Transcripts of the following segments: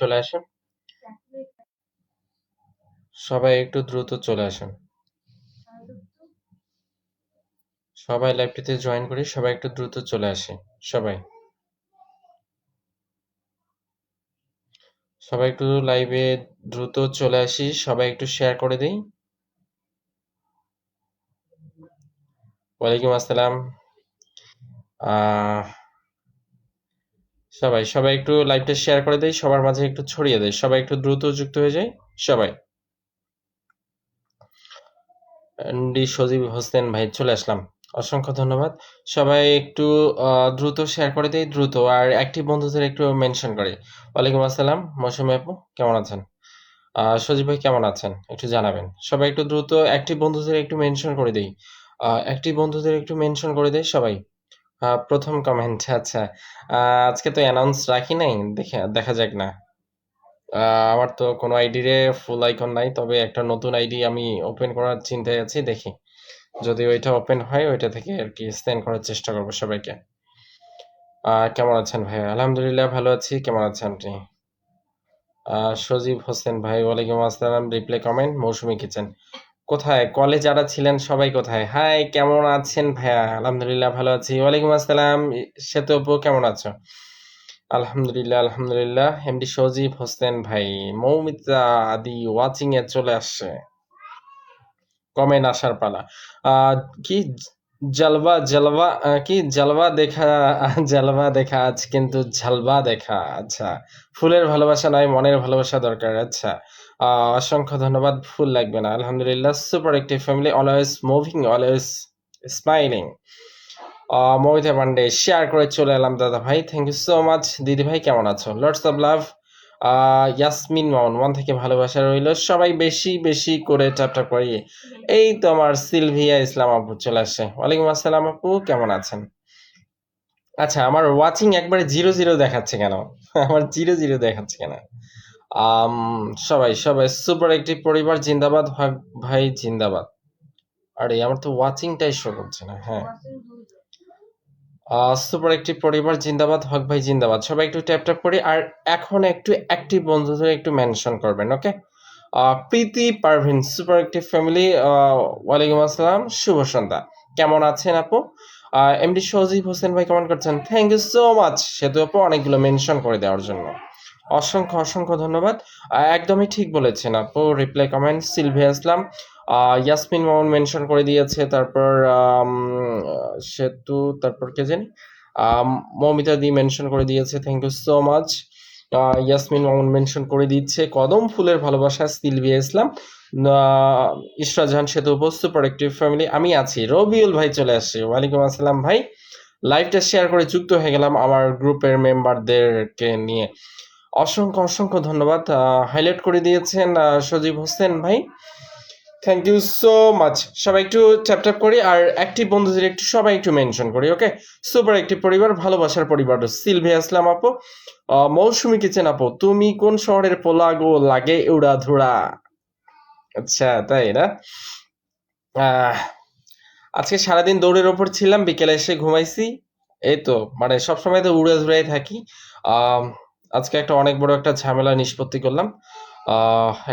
চলে আসেন। সবাই একটু দ্রুত চলে আসেন। সবাই লাইভটিতে জয়েন করি, সবাই একটু দ্রুত চলে আসে। সবাই সবাই একটু লাইভে দ্রুত চলে আসি, সবাই একটু শেয়ার করে দিই। ওয়ালাইকুম আসসালাম। আহ সবাই সবাই একটু লাইভটা শেয়ার করে দেই, সবার মাঝে একটু ছড়িয়ে দেয়, সবাই একটু দ্রুত যুক্ত হয়ে যায়। সবাই ডি সজীব হোসেন ভাই চলে আসলাম, অসংখ্য ধন্যবাদ। সবাই একটু দ্রুত শেয়ার করে দেই, দ্রুত আর অ্যাক্টিভ বন্ধুদের একটু মেনশন করে। ওয়ালাইকুম আসসালাম মৌসুমী আপু, কেমন আছেন? সজীব ভাই কেমন আছেন একটু জানাবেন। সবাই একটু দ্রুত অ্যাক্টিভ বন্ধুদের একটু মেনশন করে দেই, অ্যাক্টিভ বন্ধুদের একটু মেনশন করে দেই সবাই। প্রথম কমেন্ট, আচ্ছা। আজকে তো অ্যানাউন্স রাখি নাই, দেখা যাক না। আমার তো কোনো আইডিরে ফুল আইকন নাই, তবে একটা নতুন আইডি আমি ওপেন করার চিন্তায় আছি, দেখি যদি ওইটা ওপেন হয় ওইটা থেকে আর কি সেন্ড করার চেষ্টা করবো সবাইকে। কেমন আছেন ভাই? আলহামদুলিল্লাহ ভালো আছি, কেমন আছেন আপনি? সজীব হোসেন ভাই ওয়ালাইকুম আসসালাম, রিপ্লাই কমেন্ট মৌসুমী কিচেন। কোথায় কলে যারা ছিলেন সবাই কোথায়? হাই, কেমন আছেন ভাইয়া? আলহামদুলিল্লাহ ভালো আছি। ওয়ালাইকুম আসসালাম সেতু আপু, কেমন আছো? আলহামদুলিল্লাহ আলহামদুলিল্লাহ। এমডি সজীব হোসেন ভাই, মৌমিতা আদি ওয়াচিং এ চলে আসছে, কমেন্ট আসার পালা। কি জলবা জলবা, কি জলবা দেখা, জলবা দেখা আজ কিন্তু ঝালবা দেখা। আচ্ছা, ফুলের ভালোবাসা নয় মনের ভালোবাসা দরকার। আচ্ছা, অসংখ্য ধন্যবাদ। ফুল লাগবে না, আলহামদুলিল্লাহ। Super active family, always moving, always smiling. Momita Pandey share করে চলে এলাম দাদা ভাই, থ্যাংক ইউ সো মাচ। দিদি ভাই কেমন আছো? Lots of love. Yasmin Mamun মন থেকে ভালোবাসা রইল, সবাই বেশি বেশি করে ট্যাপ ট্যাপ করি। এই তো আমার সিলভিয়া ইসলাম আপু চলে আসছে। ওয়ালাইকুম আসসালাম আপু, কেমন আছেন? আচ্ছা, আমার ওয়াচিং একবারে জিরো জিরো দেখাচ্ছে কেন? আমার জিরো জিরো দেখাচ্ছে কেন? আম, সবাই সবাই সুপার একটি পরিবার জিন্দাবাদ, হক ভাই জিন্দাবাদ। আরে আমার তো ওয়াচিংটাই শো করছে না। হ্যাঁ, সুপার একটি পরিবার জিন্দাবাদ, হক ভাই জিন্দাবাদ। সবাই একটু ট্যাপ ট্যাপ করি, আর এখন একটু অ্যাক্টিভ বন্ধুদের একটু মেনশন করবেন, ওকে? প্রীতি পারভিন সুপার অ্যাক্টিভ ফ্যামিলি, ওয়ালাইকুম আসসালাম, শুভ সন্ধ্যা। কেমন আছেন আপু? এমডি সজীব হোসেন ভাই কমেন্ট করছেন, থ্যাংক ইউ সো মাচ সেতু আপু অনেকগুলো মেনশন করে দেওয়ার জন্য। অসংখ্য অসংখ্য ধন্যবাদ। একদমই ঠিক বলেছেন আপু। রিপ্লাই কমেন্ট সিলভিয়া ইসলাম, ইয়াসমিন মামুন মেনশন করে দিয়েছে, তারপর সেতু, তারপর কে জানি, মৌমিতা দি মেনশন করে দিয়েছে, thank you so much. Yasmin Mamun mention করে দিচ্ছে, কদম ফুলের ভালোবাসা সিলভিয়া ইসলাম, ইশরা জাহান সেতু, সুপার অ্যাক্টিভ ফ্যামিলি, আমি আছি। রবিউল ভাই চলে আসছে, ওয়ালাইকুম আসসালাম ভাই। লাইভটা শেয়ার করে যুক্ত হয়ে গেলাম আমার গ্রুপের মেম্বারদেরকে নিয়ে। অসংখ্য অসংখ্য ধন্যবাদ। হাইলাইট করে দিয়েছেন সজীব হোসেন ভাই, থ্যাংক ইউ সো মাচ। সবাই একটু ট্যাপ ট্যাপ করি, আর অ্যাক্টিভ বন্ধুদের একটু সবাই একটু মেনশন করি, ওকে? সুপার অ্যাক্টিভ পরিবার, ভালোবাসার পরিবার, সিলভিয়া ইসলাম আপু, মৌসুমী কিচেন আপু, তুমি কোন শহরের পোলা গো, লাগে উড়া ধুরা। আচ্ছা, তাই না? আহ, আজকে সারাদিন দৌড়ের ওপর ছিলাম, বিকেলে এসে ঘুমাইছি। এই তো, মানে সবসময় তো উড়ে ধুরাই থাকি। আম, আজকে একটা অনেক বড় একটা ঝামেলা নিষ্পত্তি করলাম।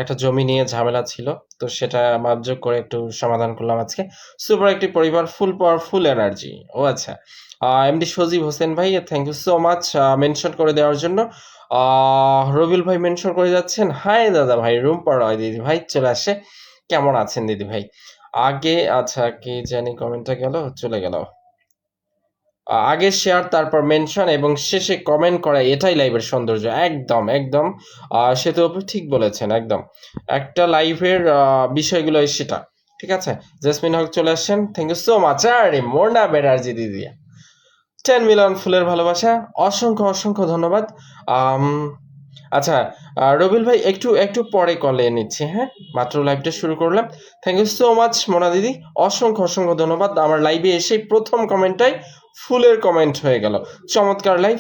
একটা জমি নিয়ে ঝামেলা ছিল, তো সেটা মাপজোক করে একটু সমাধান করলাম আজকে। সুপার একটি পরিবার, ফুল পাওয়ার, ফুল এনার্জি। ও আচ্ছা, এমডি সজীব হোসেন ভাই, thank you so much mention করে দেওয়ার জন্য। রবিউল ভাই মেনশন করে যাচ্ছেন, হাই দাদা ভাই, রুম পড়ায় দিদি ভাই চলে আসে, কেমন আছেন দিদি ভাই? আগে, আচ্ছা, কি জানি কমেন্টটা গেল, চলে গেল। আগে শেয়ার, তারপর মেনশন, এবং শেষে কমেন্ট করা, এটাই লাইভের সৌন্দর্য। একদম একদম, সেতু আপু ঠিক বলেছেন, একদম একটা লাইভের বিষয়গুলো সেটা। ঠিক আছে, জেসমিন হক চলে আসছেন, থ্যাংক ইউ সো মাচ। আরে মোর্না ব্যানার্জি দিদি, 10 মিলিয়ন ফুলের ভালোবাসা, অসংখ্য অসংখ্য ধন্যবাদ। আম, আচ্ছা, রবিল ভাই একটু একটু পরে কলে নিচ্ছি, হ্যাঁ, মাত্র লাইভটা শুরু করলাম। Thank you so much Mona দিদি, অসংখ্য অসংখ্য ধন্যবাদ। আমার লাইভে এসে প্রথম কমেন্টটাই ফুলের কমেন্ট হয়ে গেল, চমৎকার লাইভ।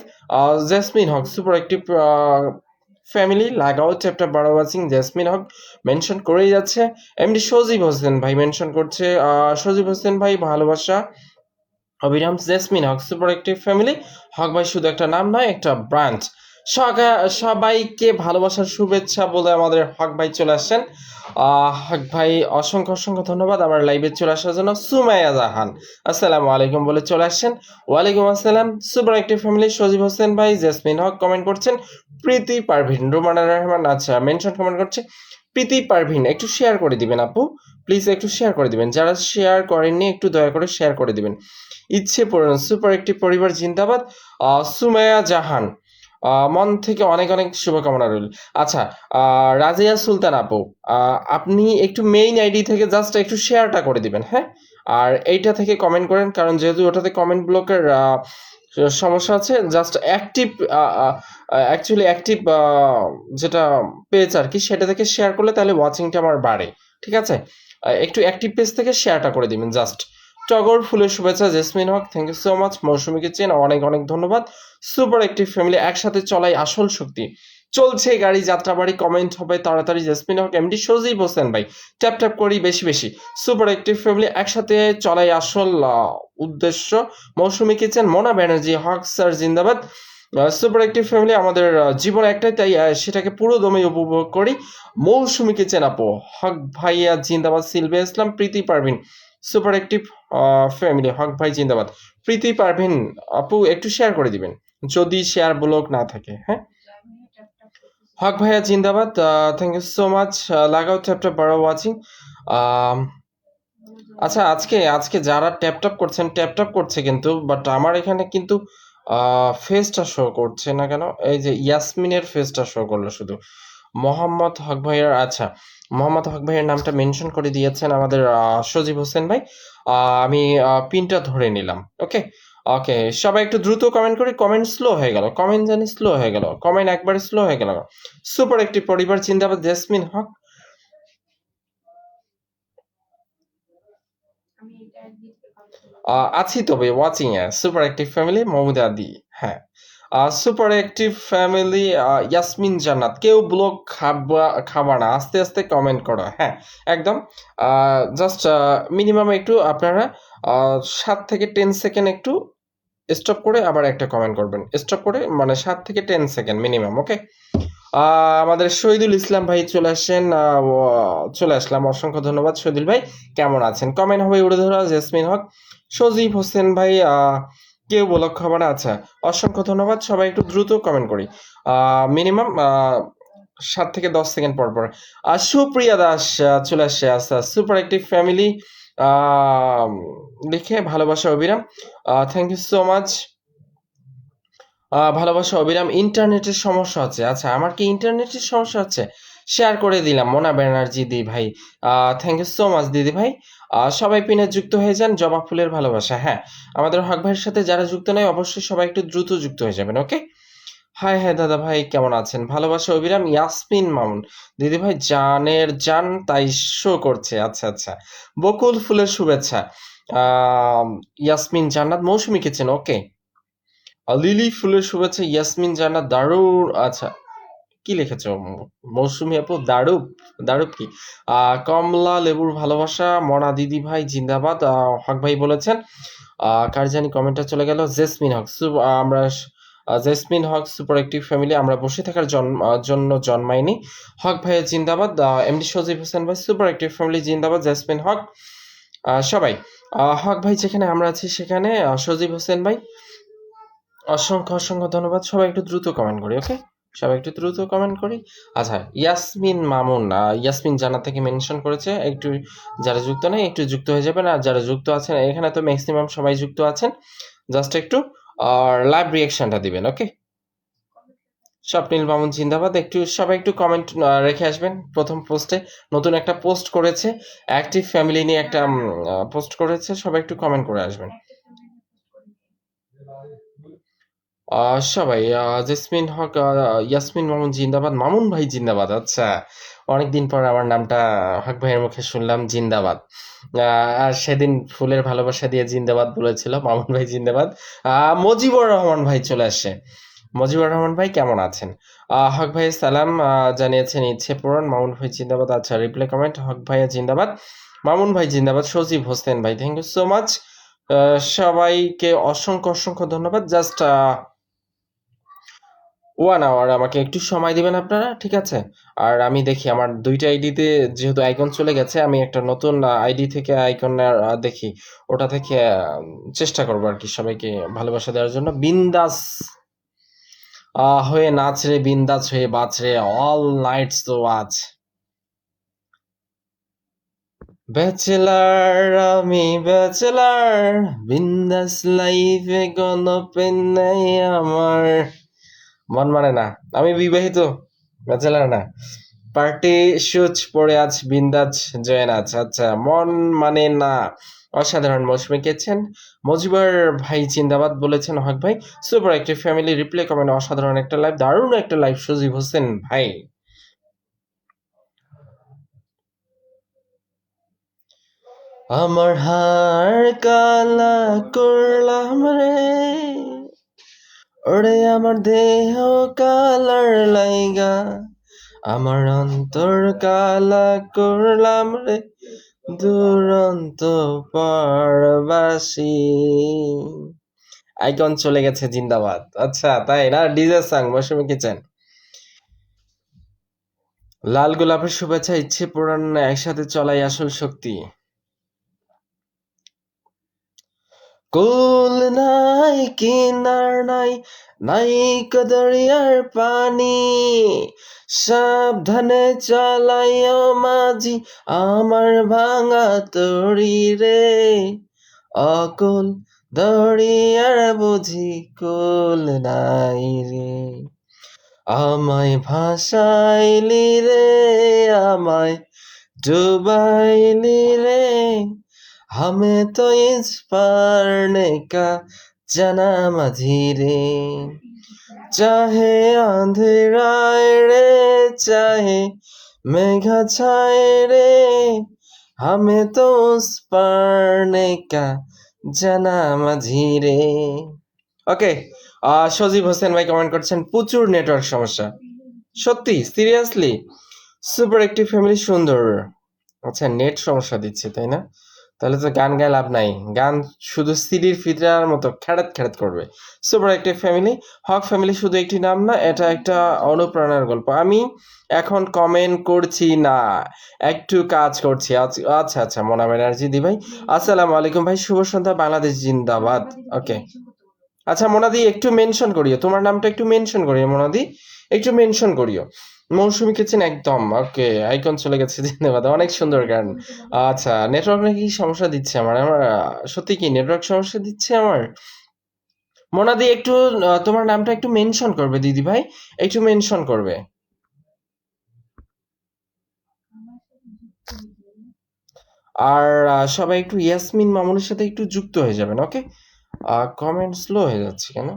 জেসমিন হক সুপার একটি ফ্যামিলি, লাগাও চ্যাপ্টার বারো ওয়াচিং, জেসমিন হক মেনশন করেই যাচ্ছে। এমডি সজীব হোসেন ভাই মেনশন করছে, সজীব হোসেন ভাই ভালোবাসা অবিরাম, জেসমিন হক সুপার অ্যাক্টিভ ফ্যামিলি, হক ভাই শুধু একটা নাম নয়, একটা ব্রাঞ্চ। সবাইকে ভালোবাসার শুভেচ্ছা বলে আমাদের হক ভাই চলে আসছেন। হক ভাই অসংখ্য অসংখ্য ধন্যবাদ আমার লাইভে চলে আসার জন্য। সুমাইয়া জাহান আসসালামু আলাইকুম বলে চলে আসছেন। ওয়ালাইকুম আসসালাম। সুপার অ্যাক্টিভ ফ্যামিলি সজীব হোসেন ভাই, জেসমিন হক কমেন্ট করছেন। প্রীতি পারভিন, রুমানা রহমান আচ্ছা মেনশন কমেন্ট করছে। প্রীতি পারভিন একটু শেয়ার করে দিবেন আপু, প্লিজ একটু শেয়ার করে দিবেন। যারা শেয়ার করেননি একটু দয়া করে শেয়ার করে দিবেন। ইচ্ছে পূরণ সুপার অ্যাক্টিভ পরিবার জিন্দাবাদ। সুমাইয়া জাহান মন থেকে অনেক অনেক শুভকামনা রইল। আচ্ছা, রাজিয়া সুলতান আপু, আপনি একটু মেইন আইডি থেকে জাস্ট একটু শেয়ারটা করে দিবেন, হ্যাঁ? আর এইটা থেকে কমেন্ট করেন, কারণ যেহেতু ওটাতে কমেন্ট ব্লকের সমস্যা আছে। জাস্ট অ্যাক্টিভ, অ্যাকচুয়ালি অ্যাক্টিভ যেটা পেজ আর কি, সেটা থেকে শেয়ার করলে তাহলে ওয়াচিংটা আমার বাড়ে। ঠিক আছে, একটু অ্যাক্টিভ পেজ থেকে শেয়ারটা করে দিবেন জাস্ট। টগর ফুলের শুভেচ্ছা Jesmin Haque, thank you so much. Mousumi kitchen অনেক অনেক ধন্যবাদ। সুপার অ্যাক্টিভ ফ্যামিলি একসাথে চলাই আসল শক্তি। চলছে গাড়ি যাত্রাবাড়ি, কমেন্ট হবে তাড়াতাড়ি। জেসমিন হক এমডি সজীব হোসেন ভাই, ট্যাপ ট্যাপ করি বেশি বেশি। সুপার অ্যাক্টিভ ফ্যামিলি একসাথে চলাই আসল উদ্দেশ্য। মৌসুমী কিচেন, মোনা ব্যানার্জি হক স্যার জিন্দাবাদ। সুপার অ্যাক্টিভ ফ্যামিলি আমাদের জীবন একটাই, তাই সেটাকে পুরো দমে উপভোগ করি। মৌসুমী কিচেন আপু, হক ভাইয়া জিন্দাবাদ। সিলভিয়া ইসলাম, প্রীতি পারভিন সুপার অ্যাক্টিভ ফ্যামিলি, হক ভাই জিন্দাবাদ। প্রীতি পারভিন আপু একটু শেয়ার করে দিবেন যদি শেয়ার ব্লক না থাকে, হ্যাঁ? হক ভাইয়া জিন্দাবাদ, থ্যাংক ইউ সো মাচ। লাগাও ট্যাপ ট্যাপ বারো ওয়াচিং। আচ্ছা, আজকে আজকে যারা ট্যাপ ট্যাপ করছেন, ট্যাপ ট্যাপ করছে কিন্তু, বাট আমার এখানে কিন্তু ফেসটা শো করছে না কেন? এই যে ইয়াসমিনের ফেসটা শো করলো শুধু। মোহাম্মদ হক ভাইয়ের, আচ্ছা মোহাম্মদ হক ভাইয়ের নামটা মেনশন করে দিয়েছেন আমাদের সজীব হোসেন ভাই। আমি পিনটা ধরে নিলাম। ওকে ওকে, সবাই একটু দ্রুত কমেন্ট করি। কমেন্ট স্লো হয়ে গেল, কমেন্ট জানি স্লো হয়ে গেল, কমেন্ট একবারে স্লো হয়ে গেল। সুপার একটি পরিবার জিন্দাবাদ। জেসমিন হক, আছি তবে watching a. Super active family মমুদা আদি, হ্যাঁ। সুপার অ্যাক্টিভ ফ্যামিলি ইয়াসমিন জান্নাত, কেউ ব্লগ খাবা না, আস্তে আস্তে কমেন্ট করো, হ্যাঁ একদম। জাস্ট মিনিমাম একটু আপনারা 7 থেকে 10 সেকেন্ড একটু স্টপ করে আবার একটা কমেন্ট করবেন। স্টপ করে মানে 7 থেকে 10 সেকেন্ড মিনিমাম, ওকে। আমাদের শহীদুল ইসলাম ভাই চলে আসছেন। চলে আসলাম, অসংখ্য ধন্যবাদ শহীদুল ভাই। কেমন আছেন? কমেন্ট হবে উড়ে ধরা। জেসমিন হক, সজীব হোসেন ভাই, কেউ বলক খবর, আচ্ছা অসংখ্য ধন্যবাদ। সবাই একটু দ্রুত কমেন্ট করি, মিনিমাম 7 থেকে 10 সেকেন্ড পর পর। সুপ্রিয়া দাস চলে আসছে। আচ্ছা, সুপার অ্যাক্টিভ ফ্যামিলি লিখে ভালোবাসা অবিরাম, থ্যাংক ইউ সো মাচ। ভালোবাসা অবিরাম। ইন্টারনেটের সমস্যা হচ্ছে। আচ্ছা, আমার কি ইন্টারনেটের সমস্যা হচ্ছে? শেয়ার করে দিলাম। মোনা ব্যানার্জি দি ভাই, থ্যাংক ইউ সো মাচ দিদি ভাই। সবাই পিনে যুক্ত হয়ে যান। জবা ফুলের ভালোবাসা, হ্যাঁ আমাদের হক ভাইয়ের সাথে যারা যুক্ত নয় অবশ্যই সবাই একটু দ্রুত যুক্ত হয়ে যাবেন, ওকে। হাই হাই দাদা ভাই, কেমন আছেন? ভালোবাসা অবিরাম। ইয়াসমিন মামুন দিদি ভাই, জানের জান তাই শো করছে। আচ্ছা আচ্ছা, বকুল ফুলের শুভেচ্ছা। ইয়াসমিন জান্নাত, মৌসুমী কিচেন, ওকে। লিলি ফুলের শুভেচ্ছা ইয়াসমিন জান্নাত। দারুণ, আচ্ছা কি লিখেছো মৌসুমী আপু? দারুপ, দারুপ কি? কমলা লেবুর ভালোবাসা, মনা দিদি ভাই জিন্দাবাদ। হক ভাই বলেছেন। কার জানি কমেন্টটা চলে গেল। জেসমিন হক, আমরা জেসমিন হক সুপার অ্যাক্টিভ ফ্যামিলি, আমরা বসে থাকার জন্য জন্মাইনি। হক ভাইয়ের জিন্দাবাদ। এমডি সজীব হোসেন ভাই, সুপার অ্যাক্টিভ ফ্যামিলি জিন্দাবাদ। জেসমিন হক, সবাই হক ভাই যেখানে আমরা আছি সেখানে। সজীব হোসেন ভাই, অসংখ্য অসংখ্য ধন্যবাদ। সবাই একটু দ্রুত কমেন্ট করি, ওকে। সবাই একটু দ্রুত কমেন্ট করি। আচ্ছা, ইয়াসমিন মামুন, ইয়াসমিন জান্নাত থেকে মেনশন করেছে। একটু যারা যুক্ত নেই একটু যুক্ত হয়ে যাবেন, আর যারা যুক্ত আছেন এখানে তো ম্যাক্সিমাম সবাই যুক্ত আছেন, জাস্ট একটু লাইভ রিয়াকশনটা দিবেন, ওকে। স্বপ্নীল মামুন জিন্দাবাদ। একটু সবাই একটু কমেন্ট রেখে আসবেন। প্রথম পোস্টে নতুন একটা পোস্ট করেছে, অ্যাক্টিভ ফ্যামিলি নিয়ে একটা পোস্ট করেছে, সবাই একটু কমেন্ট করে আসবেন। সবাই জেসমিন হক, ইয়াসমিন মামুন জিন্দাবাদ। মামুন ভাই জিন্দাবাদ, আচ্ছা অনেকদিন পর আমার নামটা হক ভাইয়ের মুখে শুনলাম, জিন্দাবাদ। আর সেদিন ফুলের ভালোবাসা দিয়ে জিন্দাবাদ বলেছিল। মামুন ভাই জিন্দাবাদ। মজিবুর রহমান ভাই চলে আসে। মজিবুর রহমান ভাই কেমন আছেন? হক ভাই সালাম জানিয়েছেন, ইচ্ছে পূরণ। মামুন ভাই জিন্দাবাদ, আচ্ছা রিপ্লাই কমেন্ট। হক ভাইয়া জিন্দাবাদ, মামুন ভাই জিন্দাবাদ। সজীব হোসেন ভাই, থ্যাংক ইউ সো মাচ। সবাইকে অসংখ্য অসংখ্য ধন্যবাদ। জাস্ট 1 আওয়ার আমাকে একটু সময় দিবেন আপনারা, ঠিক আছে? আর আমি দেখি আমার 2টা আইডিতে যেহেতু আইকন চলে গেছে, আমি একটা নতুন আইডি থেকে আইকনের দেখি ওটা থেকে চেষ্টা করবো আর কি সবাইকে ভালোবাসা দেওয়ার জন্য। বিন্দাস হয়ে নাচ রে, বিন্দাস হয়ে বাঁচ রে, অল নাইটস তো আজ। ব্যাচেলার, আমি ব্যাচেলার, বিন্দাস লাইফে কোনো পেন নাই আমার। মন মানে না, আমি বিবাহিত, ব্যাচেলার না। পার্টি শুজ পরে আজ বিন্দাজ জয়েন আছে। আচ্ছা, মন মানে না অসাধারণ মৌসুমী গেছেন। মজিবর ভাই জিন্দাবাদ বলেছেন হক ভাই। সুপার একটি ফ্যামিলি রিপ্লে কমেন্ট, অসাধারণ একটা লাইভ, দারুণ একটা লাইভ সজীব হোসেন ভাই। আমার হাড় কালা করলাম রে, ওরে আমার দেহ কালার লাইগা, আমার অন্তর কালা করলাম রে, দুরন্ত পরবাসী। আইকন চলে গেছে, জিন্দাবাদ। আচ্ছা তাই না, ডিজে সাং মৌসুমী কিচেন। লাল গোলাপের শুভেচ্ছা, ইচ্ছে পূরণ একসাথে চলাই আসল শক্তি। কুল নাই কিনার নাই, নাই কদরিয়ার পানি, সাবধানে চালাইও মাঝি আমার ভাঙা তরি রে, অকুল দরিয়ার বুঝি কুল নাই রে, আমায় ভাসাইলি রে, আমায় ডুবাইলি রে, हमें तो इस पार ने का जाना माझी रे, चाहे अंधेराए रे, चाहे मेघा छाए रे, हमें तो उस पार ने का জানা মাঝি রে। ওকে, সজীব হোসেন ভাই কমেন্ট করছেন প্রচুর নেটওয়ার্ক সমস্যা। সত্যি সিরিয়াসলি? সুপার একটি ফ্যামিলি সুন্দর। আচ্ছা, নেট সমস্যা দিচ্ছে তাই না? তাহলে তো গান গায়ে লাভ নাই, গান শুধু সিডির ফিতরার মতো খ্যাড়াত খ্যাড়াত করবে। সুপার একটি ফ্যামিলি, হক ফ্যামিলি শুধু একটি নাম না, এটা একটা অনুপ্রেরণার গল্প। আমি এখন কমেন্ট করছি না, একটু কাজ করছি। আচ্ছা আচ্ছা, মোনা ব্যানার্জি দি ভাই, আসসালামু আলাইকুম ভাই, শুভ সন্ধ্যা, বাংলাদেশ জিন্দাবাদ। ওকে, আচ্ছা মোনাদি একটু মেনশন করিও, তোমার নামটা একটু মেনশন করিও মোনাদি, একটু মেনশন করিও। মৌসুমী কিচেন একদম ওকে, আইকন চলে গেছে, ধন্যবাদ, অনেক সুন্দর গান। আচ্ছা, নেটওয়ার্ক নাকি সমস্যা দিচ্ছে আমার, সত্যি কি নেটওয়ার্ক সমস্যা দিচ্ছে আমার? মোনাদি একটু তোমার নামটা একটু মেনশন করবে দিদি ভাই, একটু মেনশন করবে। আর সবাই একটু ইয়াসমিন মামুনের সাথে একটু যুক্ত হয়ে যাবেন, ওকে? কমেন্ট স্লো হয়ে যাচ্ছে কেন?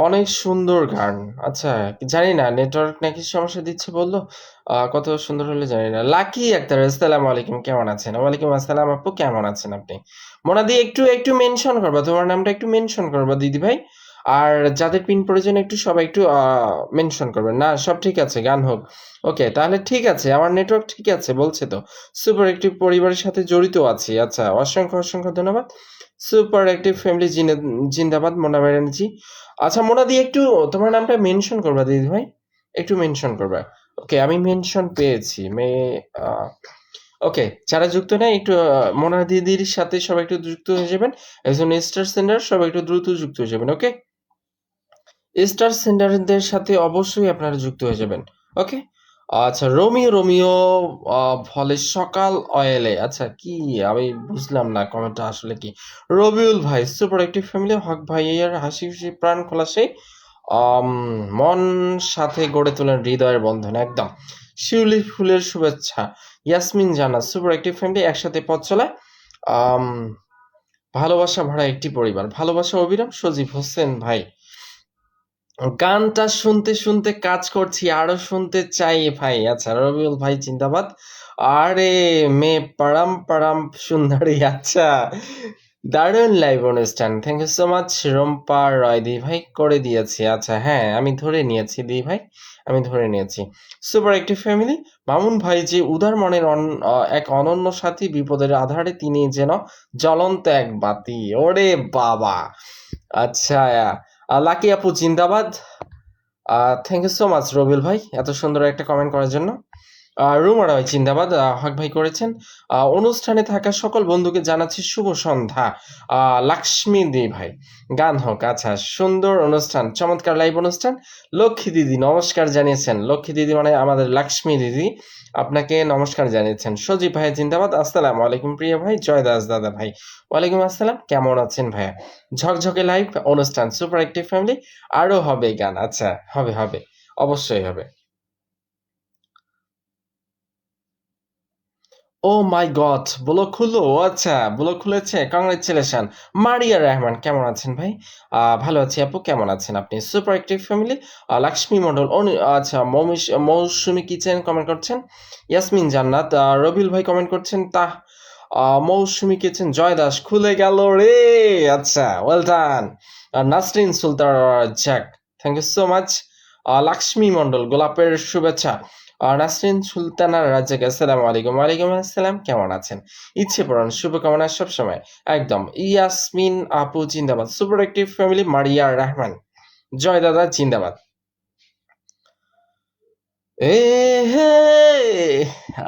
অনেক সুন্দর গান। আচ্ছা, জানি না নেটওয়ার্ক নাকি সমস্যা দিচ্ছে বললো। কত সুন্দর হলে জানি না। লাকি আক্তার, আসসালামু আলাইকুম, কেমন আছেন? ওয়ালাইকুম আসসালাম আপু, কেমন আছেন আপনি? মোনাদি একটু একটু মেনশন করবা, তোমার নামটা একটু মেনশন করবা দিদি ভাই। আর যাদের পিন প্রয়োজন একটু সবাই একটু মেনশন করবেন। না সব ঠিক আছে, গান হোক। ওকে, তাহলে ঠিক আছে, আমার নেটওয়ার্ক ঠিক আছে বলছে তো। সুপার একটি পরিবারের সাথে জড়িত আছি। আচ্ছা, অসংখ্য অসংখ্য ধন্যবাদ। সুপার অ্যাক্টিভ ফ্যামিলি জিন্দাবাদ, মোনা ব্যানার্জি। আচ্ছা মোনাদি একটু তোমার নামটা মেনশন করবা দিদি ভাই, একটু মেনশন করবা। ওকে, আমি মেনশন পেয়েছি। ওকে, যারা যুক্ত নেই একটু মোনা দিদির সাথে সবাই একটু যুক্ত হয়ে যাবেন। একজন স্টার সেন্ডার, সবাই একটু দ্রুত যুক্ত হয়ে যাবেন। ওকে, স্টার সেন্ডারদের সাথে অবশ্যই আপনারা যুক্ত হয়ে যাবেন। ওকে, আচ্ছা রোমিও রোমিও ফলে সকাল অয়েলে, আচ্ছা কি আমি বুঝলাম না কমেন্টটা আসলে কি। রবিউল ভাই, সুপার একটিভ ফ্যামিলি, হক ভাইয়ের হাসি খুশি প্রাণ খোলা সেই মন সাথে গড়ে তোলেন হৃদয়ের বন্ধন একদম। শিউলি ফুলের শুভেচ্ছা, ইয়াসমিন জানা, সুপার একটিভ ফ্যামিলি একসাথে পথ চলা, আম, ভালোবাসা ভরা একটি পরিবার, ভালোবাসা অবিরাম, সজীব হোসেন ভাই। গানটা শুনতে শুনতে কাজ করছি, আরো শুনতে চাই ভাই। আচ্ছা, রবিউল ভাই জিন্দাবাদ। আরে মে পারাম পারাম সুন্দরী, আচ্ছা দারুণ লাইভ অনুষ্ঠান, থ্যাংক ইউ সো মাচ। রম্পা রয় দি ভাই করে দিয়েছি। আচ্ছা হ্যাঁ, আমি ধরে নিয়েছি দি ভাই, আমি ধরে নিয়েছি। সুপার একটি ফ্যামিলি, মামুন ভাই যে উদার মনের এক অনন্য সাথী, বিপদের আধারে তিনি যেন জ্বলন্ত এক বাতি। ওরে বাবা, আচ্ছা লাকি আপু জিন্দাবাদ। থ্যাংক ইউ সো মাচ রবিল ভাই এত সুন্দর একটা কমেন্ট করার জন্য। রুমার ভাই জিন্দাবাদ, হক ভাই করেছেন। অনুষ্ঠানে থাকা সকল বন্ধুকে জানাচ্ছি শুভ সন্ধ্যা। লক্ষ্মী দি ভাই গান হোক। আচ্ছা, সুন্দর অনুষ্ঠান, চমৎকার লাইভ অনুষ্ঠান। লক্ষ্মী দিদি নমস্কার জানিয়েছেন। লক্ষ্মী দিদি মানে আমাদের লক্ষ্মী দিদি, আপনাকে নমস্কার জানিয়েছেন। সজীব ভাই জিন্দাবাদ। আসসালামু আলাইকুম প্রিয় ভাই। জয় দাস দাদা ভাই ওয়ালাইকুম আসসালাম, কেমন আছেন ভাইয়া? ঝকঝকে লাইভ অনুষ্ঠান, সুপার অ্যাক্টিভ ফ্যামিলি। আরো হবে গান। আচ্ছা, হবে হবে, অবশ্যই হবে। ও মাই গড, ব্লগ খুললো? আচ্ছা, ব্লগ খুলেছে, কংগ্রেচুলেশন। মারিয়া রহমান কেমন আছেন ভাই? ভালো আছি আপু, কেমন আছেন আপনি? Super active family. Lakshmi Mondal, আচ্ছা, মৌসুমি কিচেন কমেন্ট করছেন। ইয়াসমিন জান্নাত, রবিল ভাই কমেন্ট করছেন। মৌসুমি কিচেন, জয় দাস খুলে গেল রে। আচ্ছা, well done. Nasrin Sultan Jack, thank you so much. Lakshmi Mondal গোলাপের শুভেচ্ছা। নাসরিন সুলতানা রাজ্জাক, আসসালামু আলাইকুম। ওয়ালাইকুম আসসালাম, কেমন আছেন? ইচ্ছে পূরণ শুভকামনা সবসময়, একদম। ইয়াসমিন আপু জিন্দাবাদ। Super active family. Maria Rahman, Joy দাদা জিন্দাবাদ। এ হে,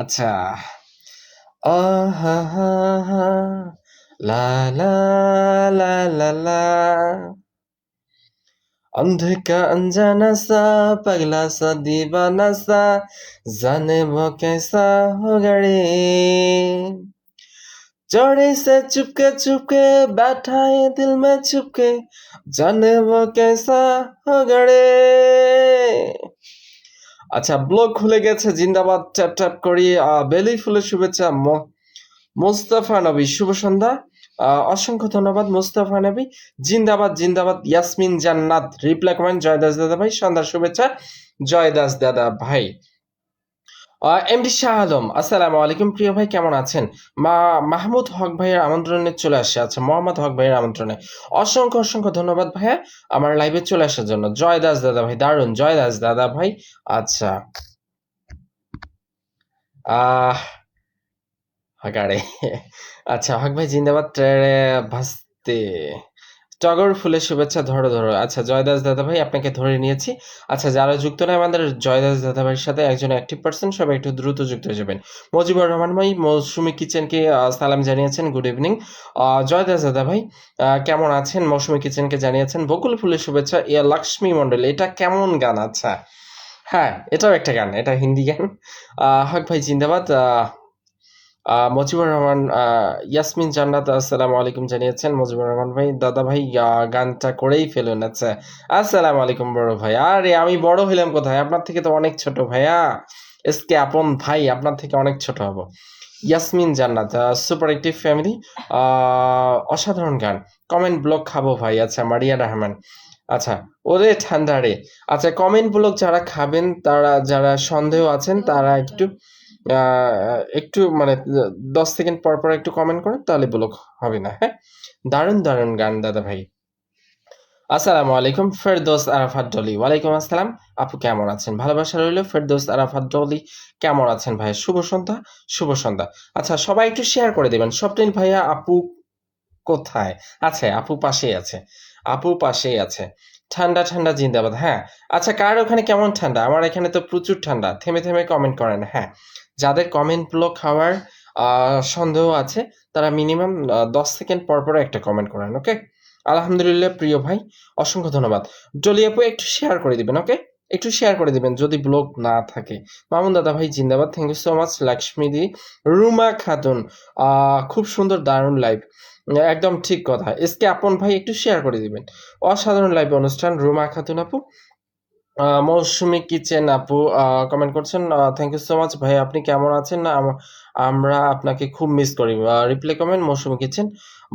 আচ্ছা। আহা হা হা, লা লা লা লা লা, अंधे का अनजाना सा, पगला सा, दीवाना सा, जाने वो कैसा हो गड़े, चौड़े से चुपके बैठा है दिल में छुपके, जाने वो कैसा हो गड़े। আচ্ছা, ব্লগ খুলে গেছে, জিন্দাবাদ। ট্যাপ ট্যাপ করি। বেলি ফুলের শুভেচ্ছা। মোস্তফা নবী শুভ সন্ধ্যা। অসংখ্য ধন্যবাদ মোস্তফা নবী, জিন্দাবাদ জিন্দাবাদ। ইয়াসমিন জান্নাত রিপ্লাই কমেন্ট, জয় দাস দাদা ভাই সন্ধ্যার শুভেচ্ছা। জয় দাস দাদা ভাই। এমডি শাহ আলম, আসসালামু আলাইকুম প্রিয় ভাই, কেমন আছেন? মাহমুদ হক ভাইয়ের আমন্ত্রণে চলে আসে। আচ্ছা, মোহাম্মদ হক ভাইয়ের আমন্ত্রণে অসংখ্য অসংখ্য ধন্যবাদ ভাইয়া আমার লাইভে চলে আসার জন্য। জয় দাস দাদা ভাই, দারুণ, জয় দাস দাদা ভাই। আচ্ছা, আহ হাগাড়ে। আচ্ছা, হক ভাই জিন্দাবাদ। ভাসতে টগর ফুলের শুভেচ্ছা, ধরো ধরো। আচ্ছা, জয়দাস দাদা ভাই আপনাকে ধরে নিয়েছি। আচ্ছা, যারা যুক্ত নয় আমাদের জয়দাস দাদা ভাইয়ের সাথে, একজন অ্যাক্টিভ পার্সন, সবাই একটু দ্রুত যুক্ত হয়ে যাবেন। মজিবুর রহমান ভাই মৌসুমি কিচেনকে সালাম জানিয়েছেন, গুড ইভিনিং। জয়দাস দাদা ভাই কেমন আছেন? মৌসুমি কিচেনকে জানিয়েছেন বকুল ফুলের শুভেচ্ছা। ইয়া লক্ষ্মী মন্ডল, এটা কেমন গান? আচ্ছা, হ্যাঁ, এটাও একটা গান, এটা হিন্দি গান। হক ভাই জিন্দাবাদ। মজিবুর রহমান, ইয়াসমিন জান্নাত আসসালামু আলাইকুম জানিয়েছেন। মজিবুর রহমান ভাই, দাদা ভাই গানটা করেই ফেলুন। আচ্ছা, আসসালামু আলাইকুম বড় ভাই। আরে আমি বড় হইলাম কোথায়? আপনার থেকে তো অনেক ছোট ভাইয়া। এসকে আপন ভাই, আপনার থেকে অনেক ছোট হব। ইয়াসমিন জান্নাত, সুপার অ্যাক্টিভ ফ্যামিলি, অসাধারণ গান। কমেন্ট ব্লক খাবো ভাই। আচ্ছা, মারিয়া রহমান, আচ্ছা, ওরে ঠান্ডা রে। আচ্ছা, কমেন্ট ব্লক যারা খাবেন, তারা যারা সন্দেহ আছেন, তারা একটু মানে 10 সেকেন্ড পর পর একটু কমেন্ট করেন, তাহলে ব্লক হবে না। হ্যাঁ, দারুণ দারুণ গান দাদা ভাই। আসসালামু আলাইকুম ফেরদৌস আরাফাত ডলি, ওয়ালাইকুম আসসালাম। আপু কেমন আছেন? ভালোবাসা রইল। ফেরদৌস আরাফাত ডলি কেমন আছেন ভাই? শুভ সন্ধ্যা, শুভ সন্ধ্যা। আচ্ছা, সবাই একটু শেয়ার করে দেবেন। স্বপ্নিল ভাইয়া, আপু কোথায় আছে? আপু পাশেই আছে, আপু পাশেই আছে। ঠান্ডা ঠান্ডা জিন্দাবাদ। হ্যাঁ, আচ্ছা, কার ওখানে কেমন ঠান্ডা? আমার এখানে তো প্রচুর ঠান্ডা। থেমে থেমে কমেন্ট করেন। হ্যাঁ, যাদের কমেন্ট ব্লক খাওয়ার সন্দেহ আছে, তারা মিনিমাম 10 সেকেন্ড পর পর একটা কমেন্ট করেন। ওকে, আলহামদুলিল্লাহ প্রিয় ভাই, অসংখ্য ধন্যবাদ। ডলি আপু একটু শেয়ার করে দিবেন। ওকে, একটু শেয়ার করে দিবেন যদি ব্লগ না থাকে। মামুন দাদা ভাই জিন্দাবাদ, thank you so much. Lakshmi দি, রুমা খাতুন, খুব সুন্দর, দারুণ লাইভ, একদম ঠিক কথা। এসকে আপন ভাই একটু শেয়ার করে দিবেন। অসাধারণ লাইভ অনুষ্ঠান। রুমা খাতুন আপু, মৌসুমী কিচেন আপু কমেন্ট করছেন, থ্যাংক ইউ সো মাচ ভাই, আপনি কেমন আছেন? আমরা আপনাকে খুব মিস করি। রিপ্লাই কমেন্ট মৌসুমী কিচেন,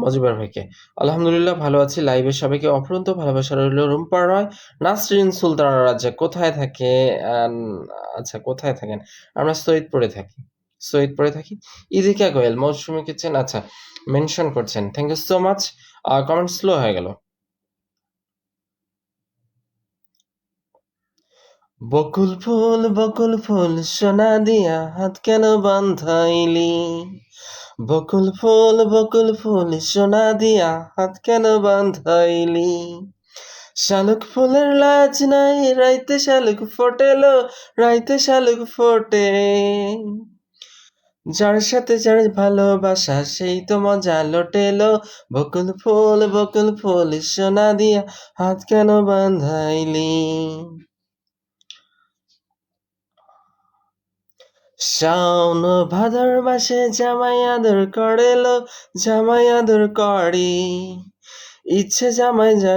মজিবর ভাইকে। আলহামদুলিল্লাহ ভালো আছি। লাইভে সবাইকে অফুরন্ত ভালোবাসা রইল। রুম্পা রয়, নাসরিন সুলতানা রাজ্জাক, কোথায় থাকে? আচ্ছা, কোথায় থাকেন? আমরা সৈয়দপুরে থাকি, সৈয়দপুরে থাকি। ইদিকা গোয়েল, মৌসুমী কিচেন, আচ্ছা, মেনশন করছেন, thank you so much. Comment slow হয়ে গেল। বকুল ফুল সোনা দিয়া হাত কেন বান্ধাইলি? বকুল ফুল সোনা দিয়া হাত কেন বান্ধাইলি? শালুক ফুলের লাজ নাই, রাইতে শালুক ফোটেলো, রাইতে শালুক ফোটে। যার সাথে যার ভালোবাসা সেই তো মজা লোটেলো। বকুল ফুল সোনা দিয়া হাত কেন বাঁধাইলি? শাওন ভাদর মাসে জামাই আদর করেলো, জামাই আদর করে। ইচ্ছে জামাই যা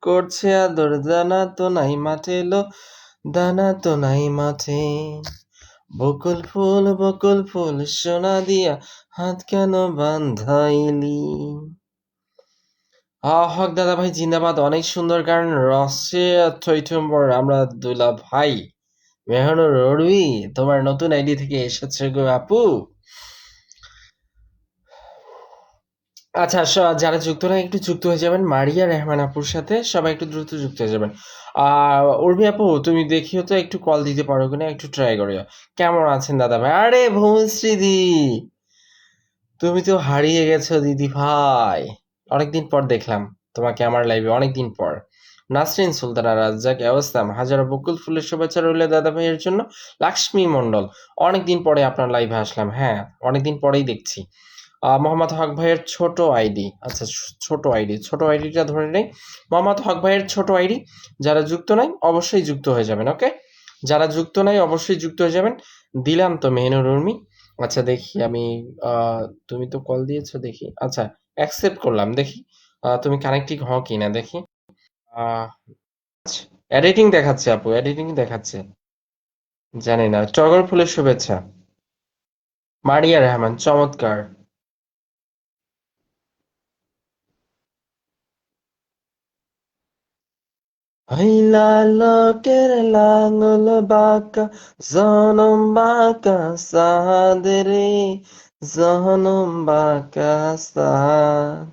করছে আদর, দানা তো নাই মাঠে লো, দানা তো নাই মাঠে। বকুল ফুল সোনা দিয়া হাত কেন বাঁধাইলি? হক দাদা ভাই জিন্দাবাদ, অনেক সুন্দর গান। রসে থৈথম্বর, আমরা দুলা ভাই মেহনুর রবি তোমার নতুন আইডি থেকে এসেছে গো আপু। আচ্ছা, যারা যুক্ত না একটু যুক্ত হয়ে যাবেন মারিয়া রেহমান আপুর সাথে, সবাই একটু দ্রুত যুক্ত হয়ে যাবেন। উর্মি আপু তুমি দেখিও তো, একটু কল দিতে পারো কিনা, একটু ট্রাই করিও। কেমন আছেন দাদা ভাই? আরে ভৌমশ্রী দি, তুমি তো হারিয়ে গেছো দিদি ভাই। অনেকদিন পর দেখলাম তোমাকে আমার লাইভে, অনেকদিন পর। নাসরিন সুলতানা রাজ্জাক অবস্থাম, হাজারো বকুল ফুলের শুভেচ্ছা রইল দাদা ভাইয়ের জন্য। লাক্ষ্মী মণ্ডল, অনেকদিন পরে আপনার লাইভে আসলাম। হ্যাঁ, অনেকদিন পরেই দেখছি। মোহাম্মদ হক ভাইয়ের ছোট আইডি, আচ্ছা ছোট আইডিটা ধরে নেই। মোহাম্মদ হক ভাইয়ের ছোট আইডি, যারা যুক্ত নাই অবশ্যই যুক্ত হয়ে যাবেন। ওকে, যারা যুক্ত নাই অবশ্যই যুক্ত হয়ে যাবেন। দিলাম তো মেহনুর উর্মি। আচ্ছা দেখি আমি, তুমি তো কল দিয়েছো দেখি। আচ্ছা, অ্যাকসেপ্ট করলাম, দেখি তুমি কানেক্টিং হও কিনা দেখি। এডিটিং দেখাচ্ছে আপু, এডিটিং দেখাচ্ছে। জানি না। টগর ফুলের শুভেচ্ছা, মারিয়া রহমান, চমৎকার। হইলা লোকের লাঙল বাঁকা, জনম বাঁকা সাদরে, জনম বাঁকা সাদ,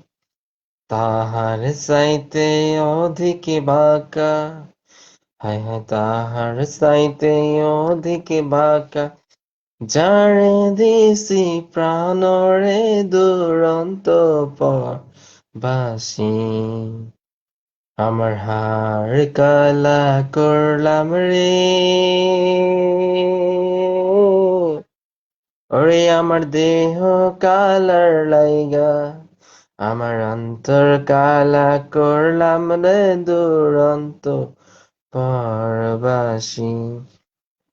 তাহার চাইতে অধিক বাঁকা, হায় হায় তাহার চাইতে অধিক বাঁকা, যারে দিছি প্রাণরে দুরন্ত পর বাসি, আমার হাড় কালা করলাম রে, ওরে আমার দেহ কালার লাইগা, আমার অন্তর কালা করলাম রে দুরন্ত পরবাসী।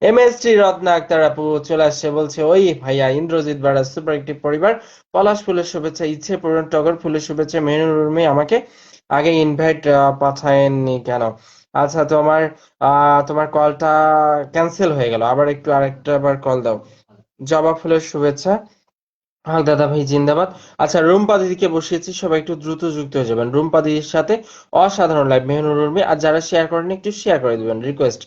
এমএসটি রত্না আক্তার আপু চলে আসছে, বলছে ওই ভাইয়া ইন্দ্রজিৎ বাড়া সুপার একটিভ পরিবার, পলাশ ফুলের শুভেচ্ছা, ইচ্ছে পূরণ, টগর ফুলের শুভেচ্ছা, মেহনুর উর্মি আমাকে আগে ইনভাইট পাঠায়নি কেন? আচ্ছা, তোমার কলটা ক্যান্সেল হয়ে গেল, আবার একটু আরেকটা বার কল দাও। জবা ফুলের শুভেচ্ছা, হ্যাঁ দাদা ভাই জিন্দাবাদ। আচ্ছা, রুম্পা দিদিকে বসিয়েছি, সবাই একটু দ্রুত যুক্ত হয়ে যাবেন রুম্পা দিদির সাথে। অসাধারণ লাইভ মেহনুর উর্মি, আর যারা শেয়ার করেন একটু শেয়ার করে দিবেন, রিকোয়েস্ট।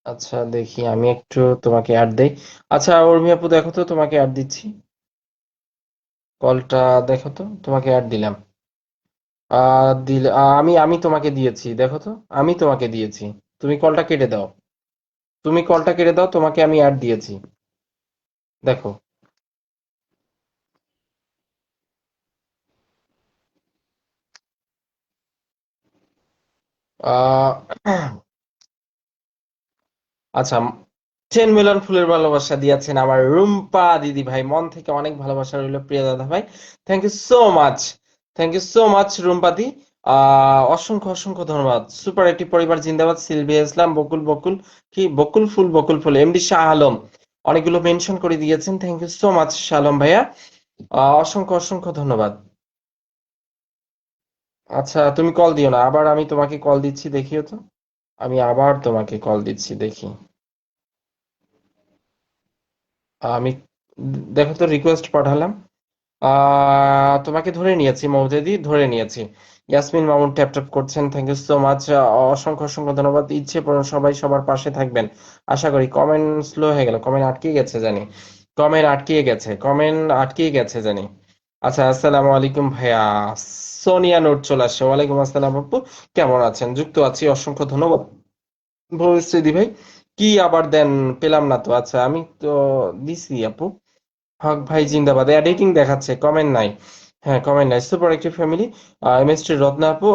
আচ্ছা দেখি আমি একটু তোমাকে অ্যাড দেই। আচ্ছা উর্মি আপু দেখো তো, তোমাকে অ্যাড দিচ্ছি, কলটা দেখো তো, তোমাকে অ্যাড দিলাম। আমি আমি তোমাকে দিয়েছি, দেখো তো, আমি তোমাকে দিয়েছি। তুমি কলটা কেটে দাও, তুমি কলটা কেটে দাও, তোমাকে আমি অ্যাড দিয়েছি, দেখো। আহ আচ্ছা, 10 মিলিয়ন ফুলের ভালোবাসা দিয়েছেন আমার রুম্পা দিদি ভাই, মন থেকে অনেক ভালোবাসা রইল প্রিয় দাদা ভাই। Thank you so much, thank you so much Rumpa দি। অসংখ্য অসংখ্য ধন্যবাদ। সুপার একটি পরিবার জিন্দাবাদ, সিলভিয়া ইসলাম, বকুল ফুল, এমডি শাহ আলম অনেকগুলো মেনশন করে দিয়েছেন, thank you so much Shah Alam ভাইয়া। অসংখ্য অসংখ্য ধন্যবাদ। আচ্ছা তুমি কল দিও না, আবার আমি তোমাকে কল দিচ্ছি, দেখিও তো, আমি আবার তোমাকে কল দিচ্ছি দেখি। আমি দেখো তো, রিকোয়েস্ট পাঠালাম। তোমাকে ধরে নিয়েছি মৌদেদি, ধরে নিয়েছি। ইয়াসমিন মামুন ট্যাপ ট্যাপ করছেন, থ্যাংক ইউ সো মাচ। অসংখ্য অসংখ্য ধন্যবাদ। ইচ্ছে পূরণ, সবাই সবার পাশে থাকবেন আশা করি। কমেন্ট স্লো হয়ে গেল, কমেন্ট আটকে গেছে জানি, কমেন্ট আটকে গেছে জানি। আচ্ছা, আসসালামু আলাইকুম ভাইয়া। সোনিয়া নোট চলে আসছে, ওয়ালাইকুম আসসালাম আপু, কেমন আছেন? যুক্ত আছি, অসংখ্য ধন্যবাদ ভবিষ্যৎ ভাই। কি আবার দেন? পেলাম না তো। আচ্ছা আমি তো দিছি আপু। হক ভাই জিন্দাবাদ, এডিটিং দেখাচ্ছে, কমেন্ট নাই। হ্যাঁ কমেন্ট নাই। সুপার একটি ফ্যামিলি, এমএসটি রত্না আপু,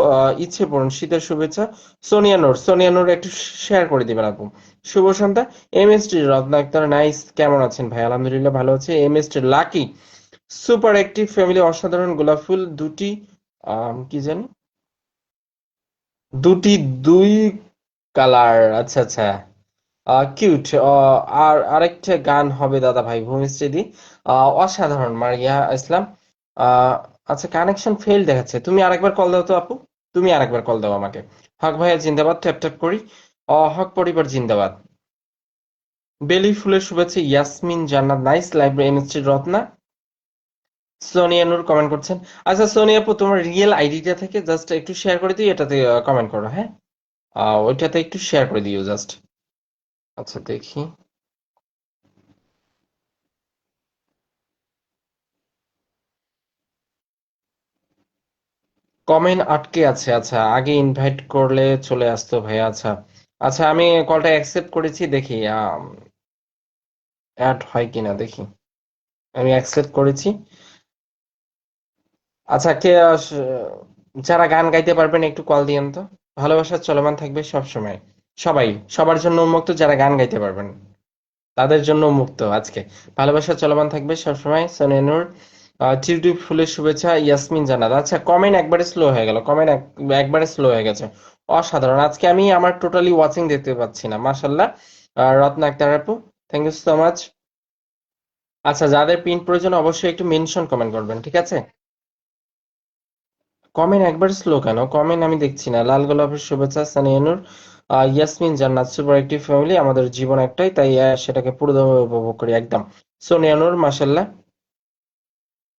ইচ্ছে পূরণ, শীতের শুভেচ্ছা। সোনিয়া নূর একটু শেয়ার করে দিবেন আপু। শুভ সন্ধ্যা। এমএসটি রত্না আক্তার, নাইস, কেমন আছেন ভাই? আলহামদুলিল্লাহ ভালো আছে। MST lucky, super active family, অসাধারণ গোলাপ ফুল দুটি, কি জানি, দুটি, দুই কালার, আচ্ছা আচ্ছা, কিউট। আর আরেকটা গান হবে দাদা ভাই ভূমিশ্রী দি, অসাধারণ মারিয়া ইসলাম। আহ, আচ্ছা কানেকশন ফেল দেখাচ্ছে, তুমি আরেকবার কল দাও তো আপু। তুমি আরেকবার কল দাও আমাকে। হক ভাইয়া জিন্দাবাদ, ট্যাপ ট্যাপ করি। হক পরিবার জিন্দাবাদ। বেলি ফুলের শুভেচ্ছা, Yasmin Jannat, nice library, MST Ratna. Sonia Noor comment করছেন। আচ্ছা সোনিয়া আপু, তোমার রিয়েল আইডিটা থেকে জাস্ট একটু শেয়ার করে দিও, এটাতে কমেন্ট করো, হ্যাঁ। ওইটাতে একটু শেয়ার করে দিও জাস্ট। আচ্ছা দেখি। কমেন্ট আটকে আছে, আচ্ছা আগে ইনভাইট করলে চলে আসতো ভাই, আচ্ছা। আচ্ছা আমি কলটা অ্যাকসেপ্ট করেছি, দেখি অ্যাড হয় কিনা দেখি। আমি অ্যাকসেপ্ট করেছি। আচ্ছা কে যারা গান গাইতে পারবেন একটু কল দিয়েন তো। ভালোবাসা চলমান থাকবে সব সময়। সবাই, সবার জন্য উন্মুক্ত, যারা গান গাইতে পারবেন তাদের জন্য উন্মুক্ত আজকে। ভালোবাসা চলমান থাকবে সবসময়, সোনিয়া। টিউলিপ ফুলের শুভেচ্ছা, ইয়াসমিন জান্নাত। আচ্ছা কমেন্ট একবারে স্লো হয়ে গেল, কমেন্ট একবারে স্লো হয়ে গেছে। অসাধারণ, আজকে আমি আমার টোটালি ওয়াচিং দেখতে পাচ্ছি না, মাশাল্লাহ। রত্না আক্তার আপু, থ্যাংক ইউ সো মাচ। আচ্ছা যাদের প্রিন্ট প্রয়োজন অবশ্যই একটু মেনশন কমেন্ট করবেন, ঠিক আছে। কমেন্ট একবার স্লো কেন? কমেন্ট আমি দেখছি না। লাল গোলাপের শুভেচ্ছা, সানিয়ানুর। ইয়াসমিন জান্নাত, সুপার একটি ফ্যামিলি, আমাদের জীবন একটাই, তাই সেটাকে পুরোদমে উপভোগ করি একদম। সোনিয়ানুর মাশাল্লাহ।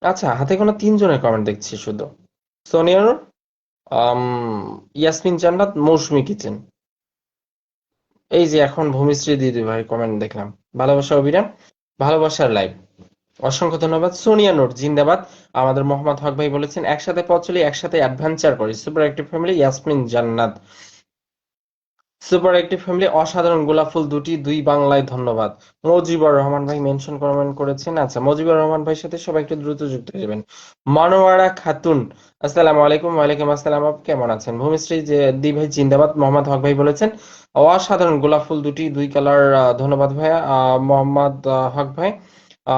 আচ্ছা হাতে কোনো তিনজনের কমেন্ট দেখছি শুধু। সোনিয়ানুর, আম, ইয়াসমিন জান্নাত, মৌসুমী কিচেন। এই যে এখন ভূমিশ্রী দিদি ভাই কমেন্ট দেখলাম। ভালোবাসা অভিরাম, ভালোবাসার লাইভ। অসংখ্য ধন্যবাদ। সোনিয়া নূর জিন্দাবাদ। আমাদের মোহাম্মদ হক ভাই বলেছেন একসাথে পথ চলি, একসাথে অ্যাডভেঞ্চার করি, সুপার অ্যাক্টিভ ফ্যামিলি, ইয়াসমিন জান্নাত। সুপার অ্যাক্টিভ ফ্যামিলি, অসাধারণ গোলাপ ফুল দুটি, দুই বাংলায়, ধন্যবাদ। মজিবর রহমান ভাই মেনশন কমেন্ট করেছেন, আচ্ছা মজিবর রহমান ভাইয়ের সাথে সবাই একটু দ্রুত যুক্ত হয়ে যাবেন। মনোয়ারা খাতুন, আসসালামু আলাইকুম। ওয়ালাইকুম আসসালাম আপু, কেমন আছেন? ভূমিশ্রী যে দি ভাই জিন্দাবাদ। মোহাম্মদ হক ভাই বলেছেন অসাধারণ গোলাপ ফুল দুটি, দুই কালার, ধন্যবাদ ভাইয়া। মোহাম্মদ হক ভাই।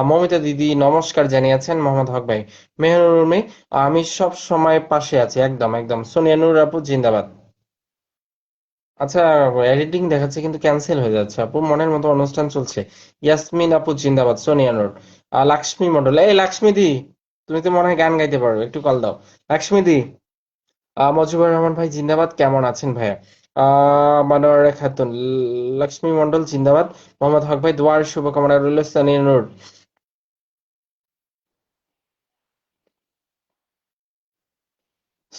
মমিতা দিদি নমস্কার জানিয়েছেন মোহাম্মদ হক ভাই। মেহনুর উর্মি, আমি সব সময় পাশে আছি, একদম একদম। সোনিয়া নূর আপু জিন্দাবাদ। আচ্ছা এডিটিং দেখাচ্ছে কিন্তু ক্যান্সেল হয়ে যাচ্ছে আপু, মনের মতো অনুষ্ঠান চলছে। ইয়াসমিন আপু জিন্দাবাদ, সোনিয়া নূর। লাক্ষ্মী মন্ডল, এই লাক্ষ্মী দি, তুমি তো মনে হয় গান গাইতে পারো, একটু কল দাও। লাক্ষ্মী দি। মজিবুর রহমান ভাই জিন্দাবাদ, কেমন আছেন ভাইয়া? মানোয়ারা খাতুন, লক্ষ্মী মন্ডল জিন্দাবাদ। মোহাম্মদ হক ভাই দোয়ার শুভকামনা রইল, সোনিয়া নূর।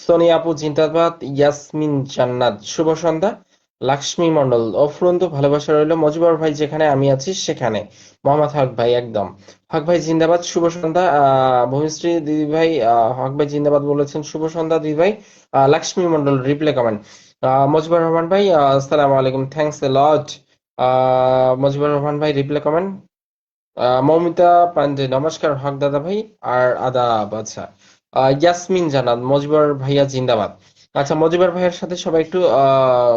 সোনিয়া আপু জিন্দাবাদ, ইয়াসমিন জান্নাত, শুভ সন্ধ্যা। লাক্ষ্মী মন্ডল, অফুরন্ত ভালোবাসা রইল, মজিবর ভাই যেখানে আমি আছি সেখানে। মোহাম্মদ হক ভাই একদম। হক ভাই জিন্দাবাদ, শুভ সন্ধ্যা। ভূমিশ্রী দিদি ভাই, হক ভাই জিন্দাবাদ বলেছেন, শুভ সন্ধ্যা দিদি ভাই। Lakshmi Mondal reply comment. মজিবুর রহমান ভাই, আসসালামু আলাইকুম, thanks a lot. Mujibur Rahman ভাই রিপ্লে কমেন্ট। মৌমিতা পান্ডে, নমস্কার হক দাদা ভাই। আর আদাব, আচ্ছা। ইয়াসমিন জানান, মজিবর ভাইয়া জিন্দাবাদ। আচ্ছা মজিবর ভাইয়ের সাথে সবাই একটু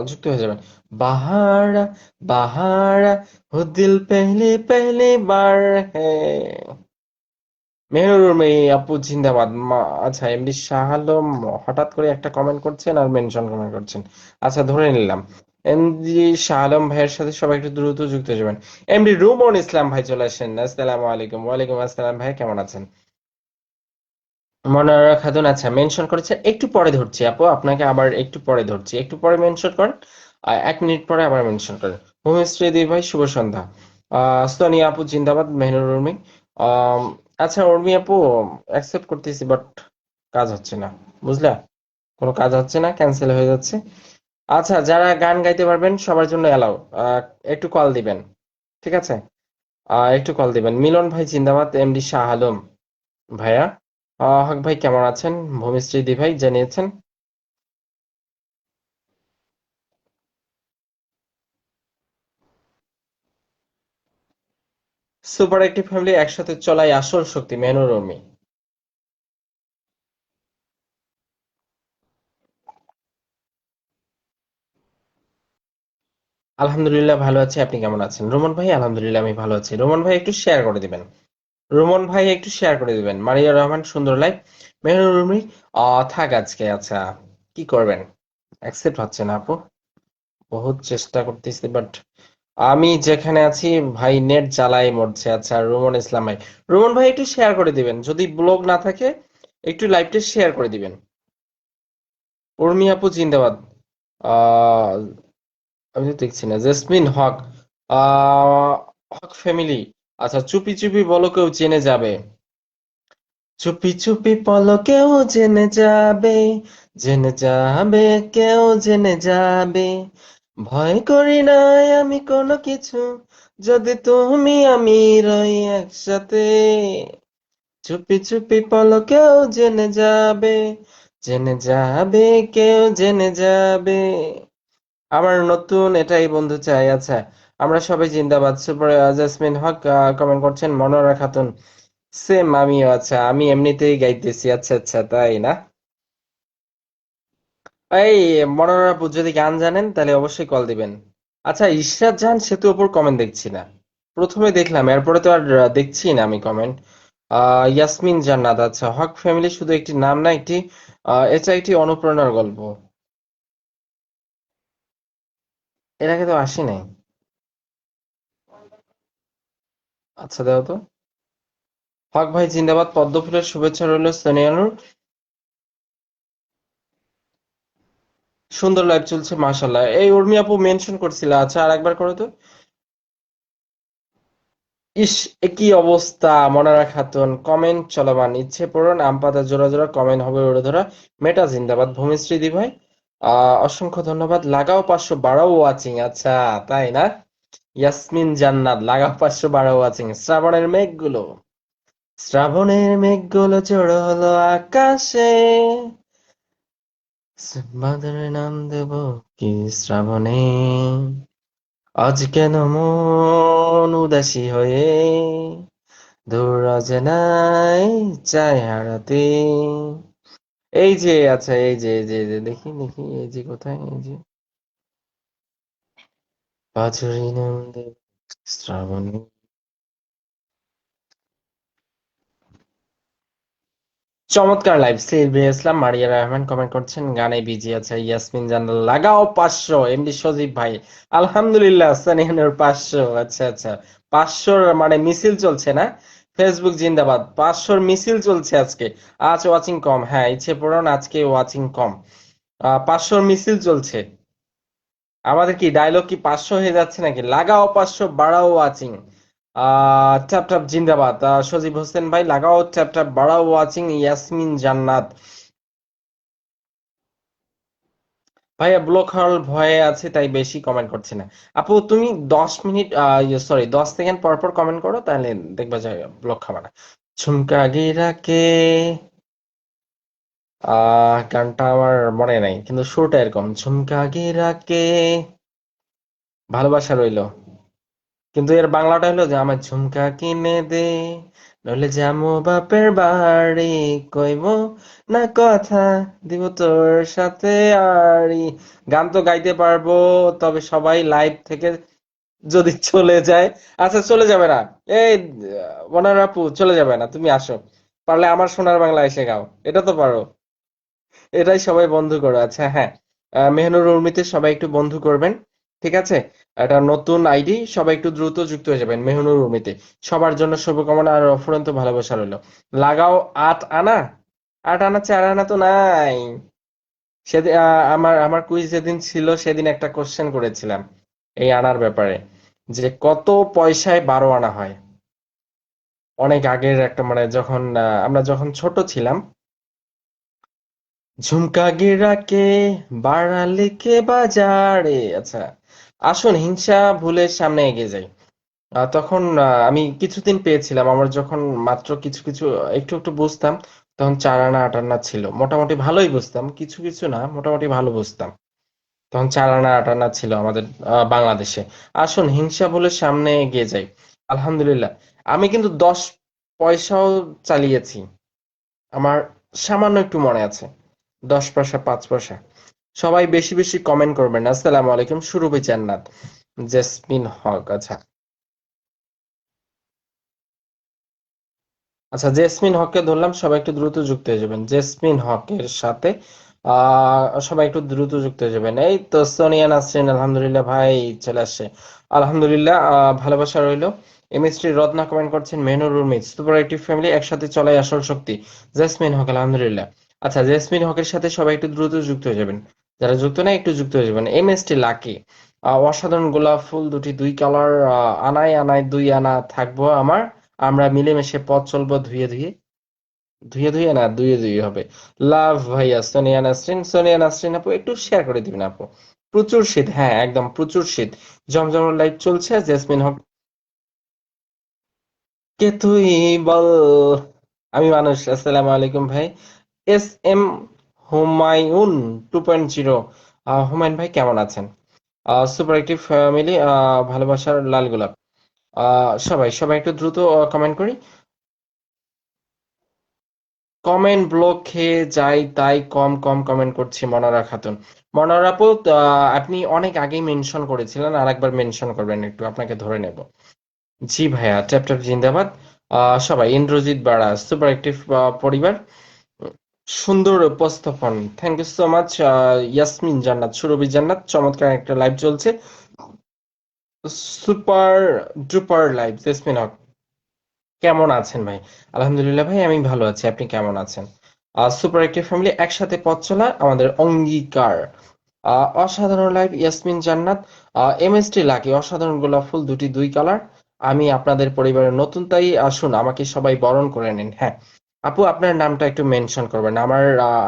যুক্ত হয়ে যাবেন। বাহারা, বাহারা, ও দিল পেহলে পেহলে বার হ্যাঁ। মেহনুর আপু জিন্দাবাদ। আচ্ছা এমডি শাহ আলম হঠাৎ করে একটা কমেন্ট করছেন আর মেনশন কমেন্ট করছেন। আচ্ছা ধরে নিলাম। এমডি শাহ আলম ভাইয়ের সাথে সবাই একটু দ্রুত যুক্ত হয়ে যাবেন। এমডি রুমন ইসলাম ভাই চলে আসেন, আসসালামু আলাইকুম। ওয়ালাইকুম আসসালাম ভাই, কেমন আছেন? মনোয়ারা খাতুন, আচ্ছা মেনশন করেছে, একটু পরে ধরছি আপু, আপনাকে আবার একটু পরে ধরছি, একটু পরে মেনশন করেন। 1 মিনিট পরে আবার মেনশন করেন। ভূমিশ্রী দি ভাই শুভ সন্ধ্যা। সোনিয়া আপু জিন্দাবাদ, মেহনুর উর্মি। আম, আচ্ছা উর্মি আপু, অ্যাকসেপ্ট করতেছি বাট কাজ হচ্ছে না, বুঝলা? কোনো কাজ হচ্ছে না, ক্যান্সেল হয়ে যাচ্ছে। আচ্ছা যারা গান গাইতে পারবেন সবার জন্য এলাও, একটু কল দিবেন, ঠিক আছে। একটু কল দিবেন। মিলন ভাই জিন্দাবাদ, এমডি শাহ আলম ভাইয়া। হক ভাই কেমন আছেন? ভূমিশ্রী দি ভাই জানিয়েছেন। সুপার অ্যাক্টিভ ফ্যামিলি একসাথে চলাই আসল শক্তি, মেহনুর উর্মি। আলহামদুলিল্লাহ ভালো আছি, আপনি কেমন আছেন? রোমন ভাই, আলহামদুলিল্লাহ আমি ভালো আছি। রোমন ভাই একটু শেয়ার করে দিবেন। রোমন ভাই একটু শেয়ার করে দিবেন। মারিয়া রহমান সুন্দর লাইভ। মেহনুর উর্মি থাক আজকে। আচ্ছা, কি করবেন? অ্যাকসেপ্ট হচ্ছে না আপু। বহুত চেষ্টা করতেছি বাট আমি যেখানে আছি ভাই নেট জ্বালাই মরছে। আচ্ছা, রোমন ইসলাম ভাই, রোমন ভাই একটু শেয়ার করে দিবেন, যদি ব্লগ না থাকে একটু লাইভটা শেয়ার করে দিবেন। উর্মি আপু জিন্দাবাদ। আহ আমি তো দেখছি না। জেসমিন হক, হক ফ্যামিলি। আচ্ছা, চুপি চুপি বলো কেউ জেনে যাবে। চুপি চুপি বলো কেউ জেনে যাবে, জেনে যাবে, কেউ জেনে যাবে। ভয় করি না আমি কোনো কিছু, যদি তুমি আমি রই একসাথে। চুপি চুপি বলো কেউ জেনে যাবে, জেনে যাবে, কেউ জেনে যাবে। আমার নতুন এটাই বন্ধু চাই। আচ্ছা, আমরা সবাই জিন্দাবাদ। সুপার জেসমিন হক কমেন্ট করছেন। মনোরা খাতুন, সেম আমিও। আচ্ছা, আমি এমনিতেই গাইতেছি। আচ্ছা আচ্ছা, তাই না? এই মনোরা আপু, যদি গান জানেন তাহলে অবশ্যই কল দিবেন। আচ্ছা, ইশরাত জাহান সেতু অপুর কমেন্ট দেখছি না। প্রথমে দেখলাম, এরপরে তো আর দেখছি না আমি কমেন্ট। ইয়াসমিন জান্নাত, আচ্ছা হক ফ্যামিলি শুধু একটি নাম না, একটি এটা একটি অনুপ্রেরণার গল্প। এর আগে তো আসি নাই। আচ্ছা, দাও তো। হক ভাই জিন্দাবাদ, পদ্ম ফুলের শুভেচ্ছা রইল সোনিয়ানুর। সুন্দর লাইভ চলছে মাশাল্লাহ। এই উর্মি আপু মেনশন করছিল। আচ্ছা, আর একবার করো তো। ইস, কি অবস্থা! মনারা খাতুন কমেন্ট চলমান, ইচ্ছে পূরণ, আম পাতা জোড়া জোড়া কমেন্ট হবে উড়ে ধরা। মেটা জিন্দাবাদ, ভূমিশ্রী দি ভাই অসংখ্য ধন্যবাদ। লাগাও 500, বাড়াও ওয়াচিং। আচ্ছা, তাই না? ইয়াসমিন জান্নাত, লাগাও 500, বাড়াও ওয়াচিং। শ্রাবণের মেঘগুলো, শ্রাবণের মেঘগুলো জড়ো হলো আকাশে। বাদরের নাম দেব কি শ্রাবণে, আজ কেন মন উদাসী হয়ে, দূর অজানায় চায় হারাতে। এই যে, আচ্ছা, এই যে দেখি দেখি, এই যে কোথায়, এই যে পাঁচুরি নাম দেব শ্রাবণে। চমৎকার লাইভ। সিলভিয়া ইসলাম, মারিয়া রহমান কমেন্ট করছেন গানে বিজি আছে। ইয়াসমিন জানাল লাগাও 500। এমডি সজীব ভাই, আলহামদুলিল্লাহ সানিহানুর 500। আচ্ছা আচ্ছা, 500 মানে মিছিল চলছে না? ফেসবুক জিন্দাবাদ, 500 মিছিল চলছে আজকে। আজ ওয়াচিং কম, হ্যাঁ ইচ্ছে পূরণ, আজকে ওয়াচিং কম। 500 মিছিল চলছে। আমাদের কি ডায়লগ কি 500 হয়ে যাচ্ছে নাকি? লাগাও 500, বাড়াও ওয়াচিং। ট্যাপ ট্যাপ জিন্দাবাদ। সজীব হোসেন ভাই, লাগাও ট্যাপ ট্যাপ, বাড়াও ওয়াচিং। ইয়াসমিন জান্নাত ভাইয়া ব্লক হওয়ার ভয়ে আছে তাই বেশি কমেন্ট করছে না। আপু তুমি 10 মিনিট, সরি 10 সেকেন্ড পর পর কমেন্ট করো, তাহলে দেখবা যে ব্লক খাবে না। ঝুমকা গিরাকে, গানটা আমার মনে নাই, কিন্তু সুরটা এরকম, ঝুমকা গিরাকে ভালোবাসা রইলো। কিন্তু এর বাংলাটা হলো যে আমার ঝুমকা কিনে দে, নইলে যামু বাপের বাড়ি, কইব না কথা, দিব তোর সাথে আড়ি। গান তো গাইতে পারবো, তবে সবাই লাইভ থেকে যদি চলে যায়। আচ্ছা, চলে যাবে না। এই মনার আপু, চলে যাবে না, তুমি আসো। পারলে আমার সোনার বাংলা এসে গাও, এটা তো পারো। এটাই সবাই বন্ধু করো। আচ্ছা হ্যাঁ, মেহনুর উর্মিতে সবাই একটু বন্ধু করবেন, ঠিক আছে? এটা নতুন আইডি, সবাই একটু দ্রুত যুক্ত হয়ে যাবেন মেহনুর উর্মিতে। সবার জন্য শুভকামনা আর অফুরন্ত ভালোবাসা রইলো। লাগাও 8 আনা। 8 আনা 4 আনা তো নাই। সেদিন আমার আমার কুইজ যেদিন ছিল সেদিন একটা কোশ্চেন করেছিলাম এই আনার ব্যাপারে, যে কত পয়সায় 12 আনা হয়। অনেক আগের একটা, মানে যখন আমরা যখন ছোট ছিলাম। ঝুমকা গিরাকে, বাড়ালে কে বাজারে। আচ্ছা, আসুন হিংসা ভুলে সামনে এগিয়ে যাই। তখন আমি কিছুদিন পেয়েছিলাম, আমার যখন মাত্র কিছু কিছু একটু একটু বুঝতাম, তখন 4 আনা 8 আনা ছিল। মোটামুটি ভালোই বুঝতাম, কিছু কিছু না, মোটামুটি ভালো বুঝতাম। তখন 4 আনা 8 আনা ছিল আমাদের বাংলাদেশে। আসুন হিংসা ভুলে সামনে এগিয়ে যাই। আলহামদুলিল্লাহ। আমি কিন্তু 10 পয়সাও চালিয়েছি। আমার সামান্য একটু মনে আছে, 10 পয়সা, 5 পয়সা। সবাই বেশি বেশি কমেন্ট করবেন। আসসালামু আলাইকুম, সুরভি জান্নাত, জেসমিন হক। আচ্ছা আচ্ছা, জেসমিন হককে ধরলাম, সবাই একটু দ্রুত যুক্ত হয়ে যাবেন জেসমিন হকের সাথে। সবাই একটু দ্রুত যুক্ত হয়ে যাবেন। এই তো সোনিয়া নাসরিন, আলহামদুলিল্লাহ ভাই চলে আসছে। আলহামদুলিল্লাহ, ভালোবাসা রইলো। এমএসটি রত্না কমেন্ট করছেন, মেহনুর উর্মিজ, সুপার অ্যাক্টিভ ফ্যামিলি, একসাথে চলাই আসল শক্তি। জেসমিন হক, আলহামদুলিল্লাহ। আচ্ছা, জেসমিন হকের সাথে সবাই একটু দ্রুত যুক্ত হয়ে যাবেন। যারা যুক্ত না একটু যুক্ত হয়ে যাবেন। এমএসটি লাকি, অসাধারণ গোলাপ ফুল দুটি, দুই কালার, আনায় আনায় দুই আনা থাকবো আমার। আমরা মিলেমিশে পথ চলবো ধুয়ে ধুয়ে। ধুয়ে ধুয়ে না, দুয়ে দুয়ে হবে। লাভ ভাইয়া, সোনিয়া নাসরিন, সোনিয়া নাসরিন আপু একটু শেয়ার করে দিবেন আপু। প্রচুর শীত, হ্যাঁ একদম প্রচুর শীত। জমজম লাইভ চলছে। জেসমিন হক, কে তুই বল, আমি মানুষ। আসসালামু আলাইকুম ভাই। এস এম হুমায়ুন 2.0, হুমায়ুন ভাই কেমন আছেন? সুপার অ্যাক্টিভ ফ্যামিলি, ভালোবাসার লাল গোলাপ। সবাই সবাই একটু দ্রুত কমেন্ট করি। কমেন্ট ব্লক খেয়ে যাই, তাই কম কম কমেন্ট করছি। মনোরা খাতুন, মনোরা আপু, আপনি অনেক আগেই মেনশন করেছিলেন, আর একবার মেনশন করবেন একটু, আপনাকে ধরে নেব। জি ভাইয়া, ট্যাপ ট্যাপ জিন্দাবাদ। সবাই ইন্দ্রজিৎ বাড়া, সুপার অ্যাক্টিভ পরিবার, সুন্দর উপস্থাপন, thank you so much. Yasmin Jannat, Surabhi Jannat, চমৎকার একটা লাইভ চলছে। Super duper live. Jesmin Haque, কেমন আছেন ভাই? আলহামদুলিল্লাহ ভাই, আমি ভালো আছি। আপনি কেমন আছেন? সুপার অ্যাক্টিভ ফ্যামিলি, একসাথে পথ চলা আমাদের অঙ্গীকার। অসাধারণ লাইভ। ইয়াসমিন জান্নাত, এমএসটি লাকি, অসাধারণ গোলাপ ফুল দুটি, দুই কালার। আমি আপনাদের পরিবারের নতুন, তাই আসুন আমাকে সবাই বরণ করে নিন। হ্যাঁ আপু, আপনার নামটা একটু মেনশন করবেন।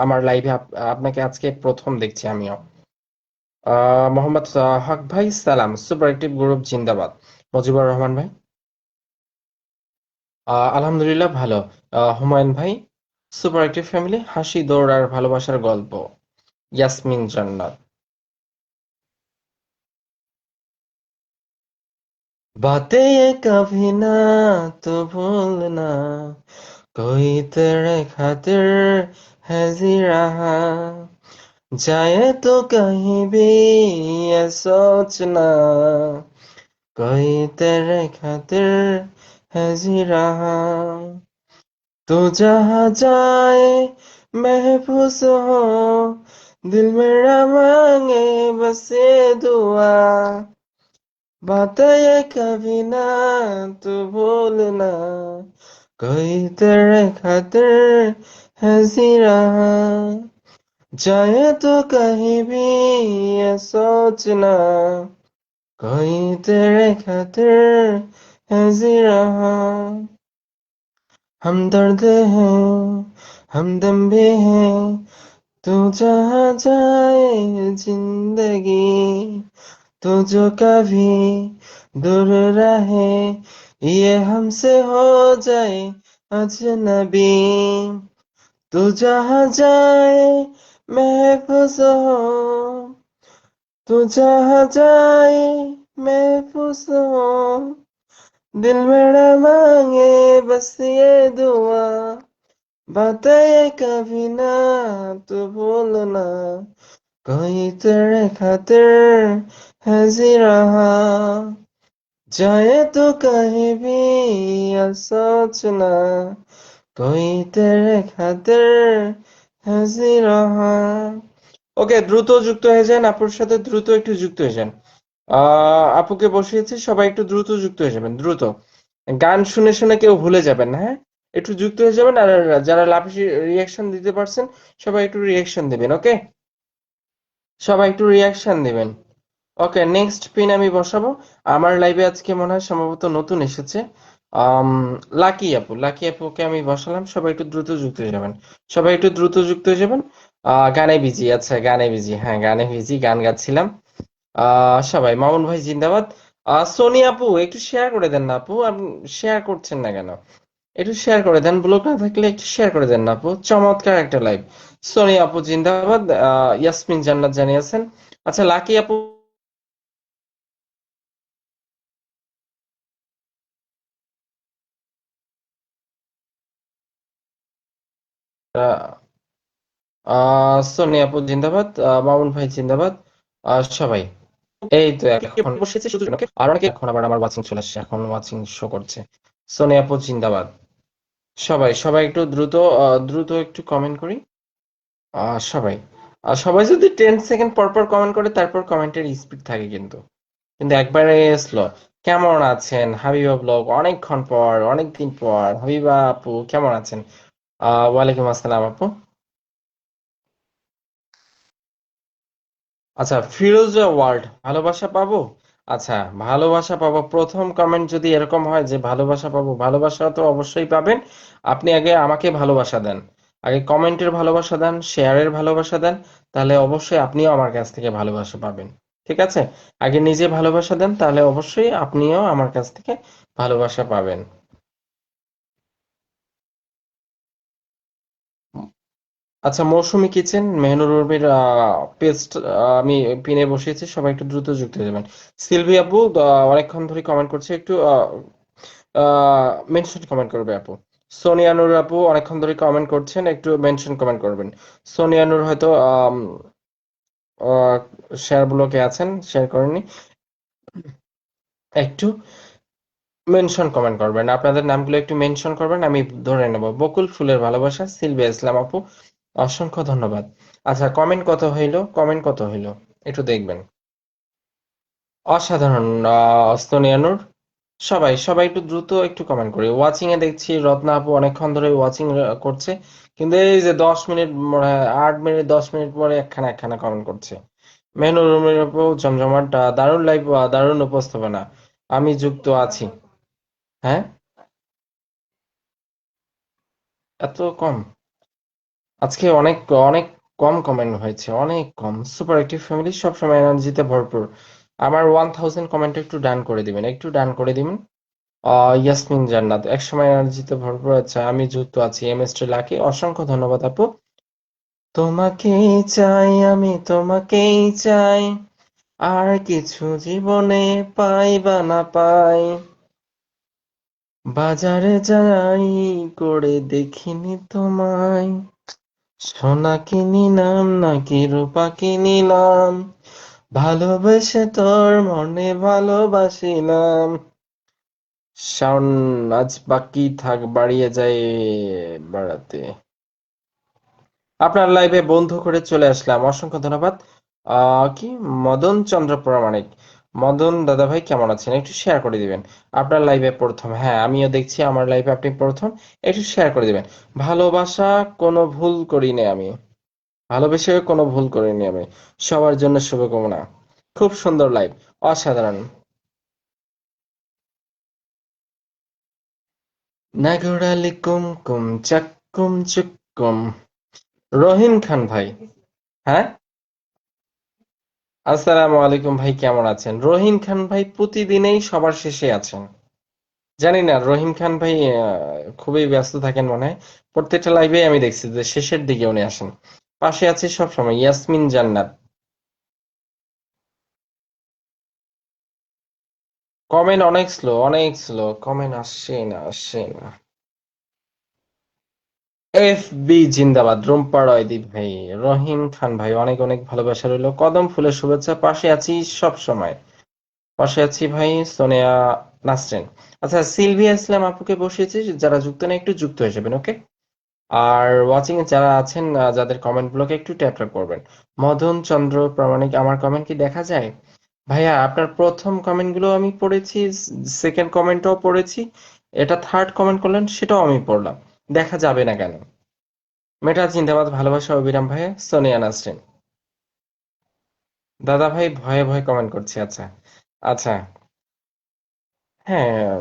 আমার লাইভে আপনাকে আজকে প্রথম দেখছি আমিও। মোহাম্মদ হক ভাই সালাম, সুপার অ্যাক্টিভ গ্রুপ জিন্দাবাদ। মজিবুর রহমান ভাই, আলহামদুলিল্লাহ ভালো। হুমায়ুন ভাই, সুপার অ্যাক্টিভ ফ্যামিলি, হাসি দৌড় আর ভালোবাসার গল্প। ইয়াসমিন জান্নাত, बातें ये कभी ना तो भूलना, कोई तेरे खातिर है जी रहा, जाए तो कहीं भी ये सोचना, कोई तेरे खातिर है जी रहा, तू जहाँ जाए महफूज हो, दिल मेरा मांगे बस ये दुआ, बातें ये कभी ना तू भूलना, कोई तेरे खातिर है जी रहा, जाए तो कहीं भी ये सोचना, कोई तेरे खातिर है जी रहा, हम दर्द हैं, हमदम भी हैं, तू जहाँ जाए जिंदगी, तू जो कभी दूर रहे, ये हमसे हो जाए अजनबी, तू जहाँ जाए महफूज हो, तू जहाँ जाए महफूज हो, दिल मेरा मांगे बस ये दुआ, बातें कभी ना तू भूलना, कोई तेरे खातिर है जी रहा, जाए तो कहीं भी या सोचना, कोई तेरे खातिर है जी रहा। ওকে, দ্রুত যুক্ত হয়ে যান, আপুর সাথে দ্রুত একটু যুক্ত হয়ে যান। আপুকে বসিয়েছি, সবাই একটু দ্রুত যুক্ত হয়ে যাবেন, দ্রুত। গান শুনে শুনে কেউ ভুলে যাবেন না, হ্যাঁ। একটু যুক্ত হয়ে যাবেন, আর যারা লাভ রিয়াকশন দিতে পারছেন সবাই একটু রিয়াকশন দিবেন। ওকে, সবাই একটু রিয়াকশন দিবেন। ওকে, নেক্সট পিন আমি বসাবো। আমার লাইভে আজকে মনে হয় সম্ভবত নতুন এসেছে। আম, লাকি আপু, লাকি আপুকে আমি বসালাম, সবাই একটু দ্রুত যুক্ত হয়ে যাবেন। সবাই একটু দ্রুত যুক্ত হয়ে যাবেন। গানে বিজি, আচ্ছা গানে বিজি, হ্যাঁ গানে বিজি, গান গাচ্ছিলাম। সবাই, মামুন ভাই জিন্দাবাদ। সোনি আপু একটু শেয়ার করে দেন না আপু, আপনি শেয়ার করছেন না কেন? একটু শেয়ার করে দেন, ব্লগ না থাকলে একটু শেয়ার করে দেন না আপু। চমৎকার একটা লাইভ। সোনি আপু জিন্দাবাদ। ইয়াসমিন জান্নাত জানিয়েছেন। আচ্ছা, লাকি আপু সোনি আপু জিন্দাবাদ, মামুন ভাই জিন্দাবাদ, সবাই। এই তো এখন বসেছে শুধু জনকে, আর অনেকে এখন আবার আমার ওয়াচিং চলে আসছে, এখন ওয়াচিং শো করছে। সোনি আপু জিন্দাবাদ। সবাই সবাই একটু দ্রুত দ্রুত একটু কমেন্ট করি। সবাই সবাই যদি 10 সেকেন্ড পর পর কমেন্ট করে, তারপর কমেন্টের স্পিড থাকে কিন্তু, কিন্তু একবারে স্লো। কেমন আছেন হাবিবা ব্লগ, অনেকক্ষণ পর, অনেকদিন পর। হাবিবা আপু কেমন আছেন? ওয়ালাইকুম আসসালাম আপু। আচ্ছা, ফিরোজা ওয়ার্ল্ড, ভালোবাসা পাবো। আচ্ছা, ভালোবাসা পাবো, প্রথম কমেন্ট যদি এরকম হয় যে ভালোবাসা পাবো, ভালোবাসা তো অবশ্যই পাবেন। আপনি আগে আমাকে ভালোবাসা দেন, আগে কমেন্টের ভালোবাসা দেন, শেয়ারের ভালোবাসা দেন, তাহলে অবশ্যই আপনিও আমার কাছ থেকে ভালোবাসা পাবেন। ঠিক আছে? আগে নিজে ভালোবাসা দেন, তাহলে অবশ্যই আপনিও আমার কাছ থেকে ভালোবাসা পাবেন। আচ্ছা, মৌসুমী কিচেন মেহনুর উর্মির পেস্ট আমি পিনে বসিয়েছি, সবাই একটু দ্রুত যুক্ত হয়ে যাবেন। সিলভি আপু অনেকক্ষণ ধরে কমেন্ট করছে, একটু মেনশন কমেন্ট করবে আপু। সোনিয়া নূর আপু অনেকক্ষণ ধরে কমেন্ট করছেন, একটু মেনশন কমেন্ট করবেন। সোনিয়া নূর হয়তো শেয়ার ব্লকে আছেন, শেয়ার করেননি, একটু মেনশন কমেন্ট করবেন, আপনাদের নামগুলো একটু মেনশন করবেন, আমি ধরে নেব। বকুল ফুলের ভালোবাসা, সিলভিয়া ইসলাম আপু, অসংখ্য ধন্যবাদ। আচ্ছা, কমেন্ট কত হইলো, কমেন্ট কত হইলো একটু দেখবেন। অসাধারণ, অস্তনিয়ানুর। সবাই সবাই একটু দ্রুত একটু কমেন্ট করি। ওয়াচিং এ দেখছি রত্না আপু অনেকক্ষণ ধরে ওয়াচিং করছে, কিন্তু এই যে 10 মিনিট, মনে হয় 8 মিনিট 10 মিনিট পরে একখানা একখানা কমেন্ট করছে। মেহনুর রুমের আপু জমজমাট, দারুণ লাইভ, দারুণ উপস্থাপনা, আমি যুক্ত আছি। হ্যাঁ, এত কম? আজকে অনেক অনেক কম কমেন্ট হয়েছে, অনেক কম। সুপার অ্যাক্টিভ ফ্যামিলি সবসময় এনার্জিতে ভরপুর। আমার 1000 কমেন্ট একটু ডান করে দিবেন, একটু ডান করে দিবেন। ইয়াসমিন জান্নাত, একসময় এনার্জিতে ভরপুর। আচ্ছা, আমি যুক্ত আছি। এম এস টি লাকি, অসংখ্য ধন্যবাদ আপু। তোমাকেই চাই, আমি তোমাকেই চাই, আর কিছু জীবনে পাই বা না পাই, বাজারে যাই করে দেখিনি তোমায়, সোনা কিনিলাম নাকি রূপা কিনিলাম, ভালোবেসে তোর মনে ভালোবাসিলাম। শাওন, আজ বাকি থাক বাড়িয়ে যায় বাড়াতে। আপনার লাইভে বন্ধু করে চলে আসলাম, অসংখ্য ধন্যবাদ। কি মদন চন্দ্র প্রামাণিক, মদন দাদা ভাই কেমন আছেন, একটু শেয়ার করে দিবেন। আপনার লাইভে প্রথম, হ্যাঁ আমিও দেখছি আমার লাইভে আপনি প্রথম, একটু শেয়ার করে দিবেন। ভালোবাসা কোনো ভুল করিনি আমি, ভালোবেসে কোনো ভুল করিনি আমি। সবার জন্য শুভকামনা। খুব সুন্দর লাইভ, অসাধারণ। নাগরালি কুমকুম চাক্কুম চুক্কুম। রহিম খান ভাই, হ্যাঁ, আসসালামু আলাইকুম ভাই, কেমন আছেন? রহিম খান ভাই প্রতিদিনেই সবার শেষে আছেন, জানি না রহিম খান ভাই খুবই ব্যস্ত থাকেন মনে হয়। প্রত্যেকটা লাইভে আমি দেখছি যে শেষের দিকে উনি আসেন। পাশে আছে সব সময় ইয়াসমিন জান্নাত। কমেন্ট অনেক স্লো, অনেক স্লো, কমেন্ট আসছে না, আসছে না। এফ বি জিন্দাবাদ, রুম্পা রয়দীপ ভাই, রহিম খান ভাই অনেক অনেক ভালোবাসা রইলো, কদম ফুলের শুভেচ্ছা, পাশে আছি সব সময়, পাশে আছি ভাই। সোনিয়া নাসরিন। আচ্ছা, সিলভিয়া ইসলাম আপুকে বসিয়েছি, যারা যুক্ত নেই একটু যুক্ত হয়ে যাবেন, ওকে? আর ওয়াচিং এ যারা আছেন, যাদের কমেন্ট গুলোকে একটু ট্যাপ ট্যাপ করবেন। মদন চন্দ্র প্রামাণিক, আমার কমেন্ট কি দেখা যায়? ভাইয়া আপনার প্রথম কমেন্ট গুলো আমি পড়েছি, সেকেন্ড কমেন্টও পড়েছি, এটা থার্ড কমেন্ট করলেন সেটাও আমি পড়লাম, দেখা যাবে না কেন? মেটা জিন্দাবাদ, ভালোবাসা অবিরাম ভাইয়া, সোনিয়া নাসরিন। দাদা ভাই ভয়ে ভয়ে কমেন্ট করছে, আচ্ছা। আচ্ছা, হ্যাঁ,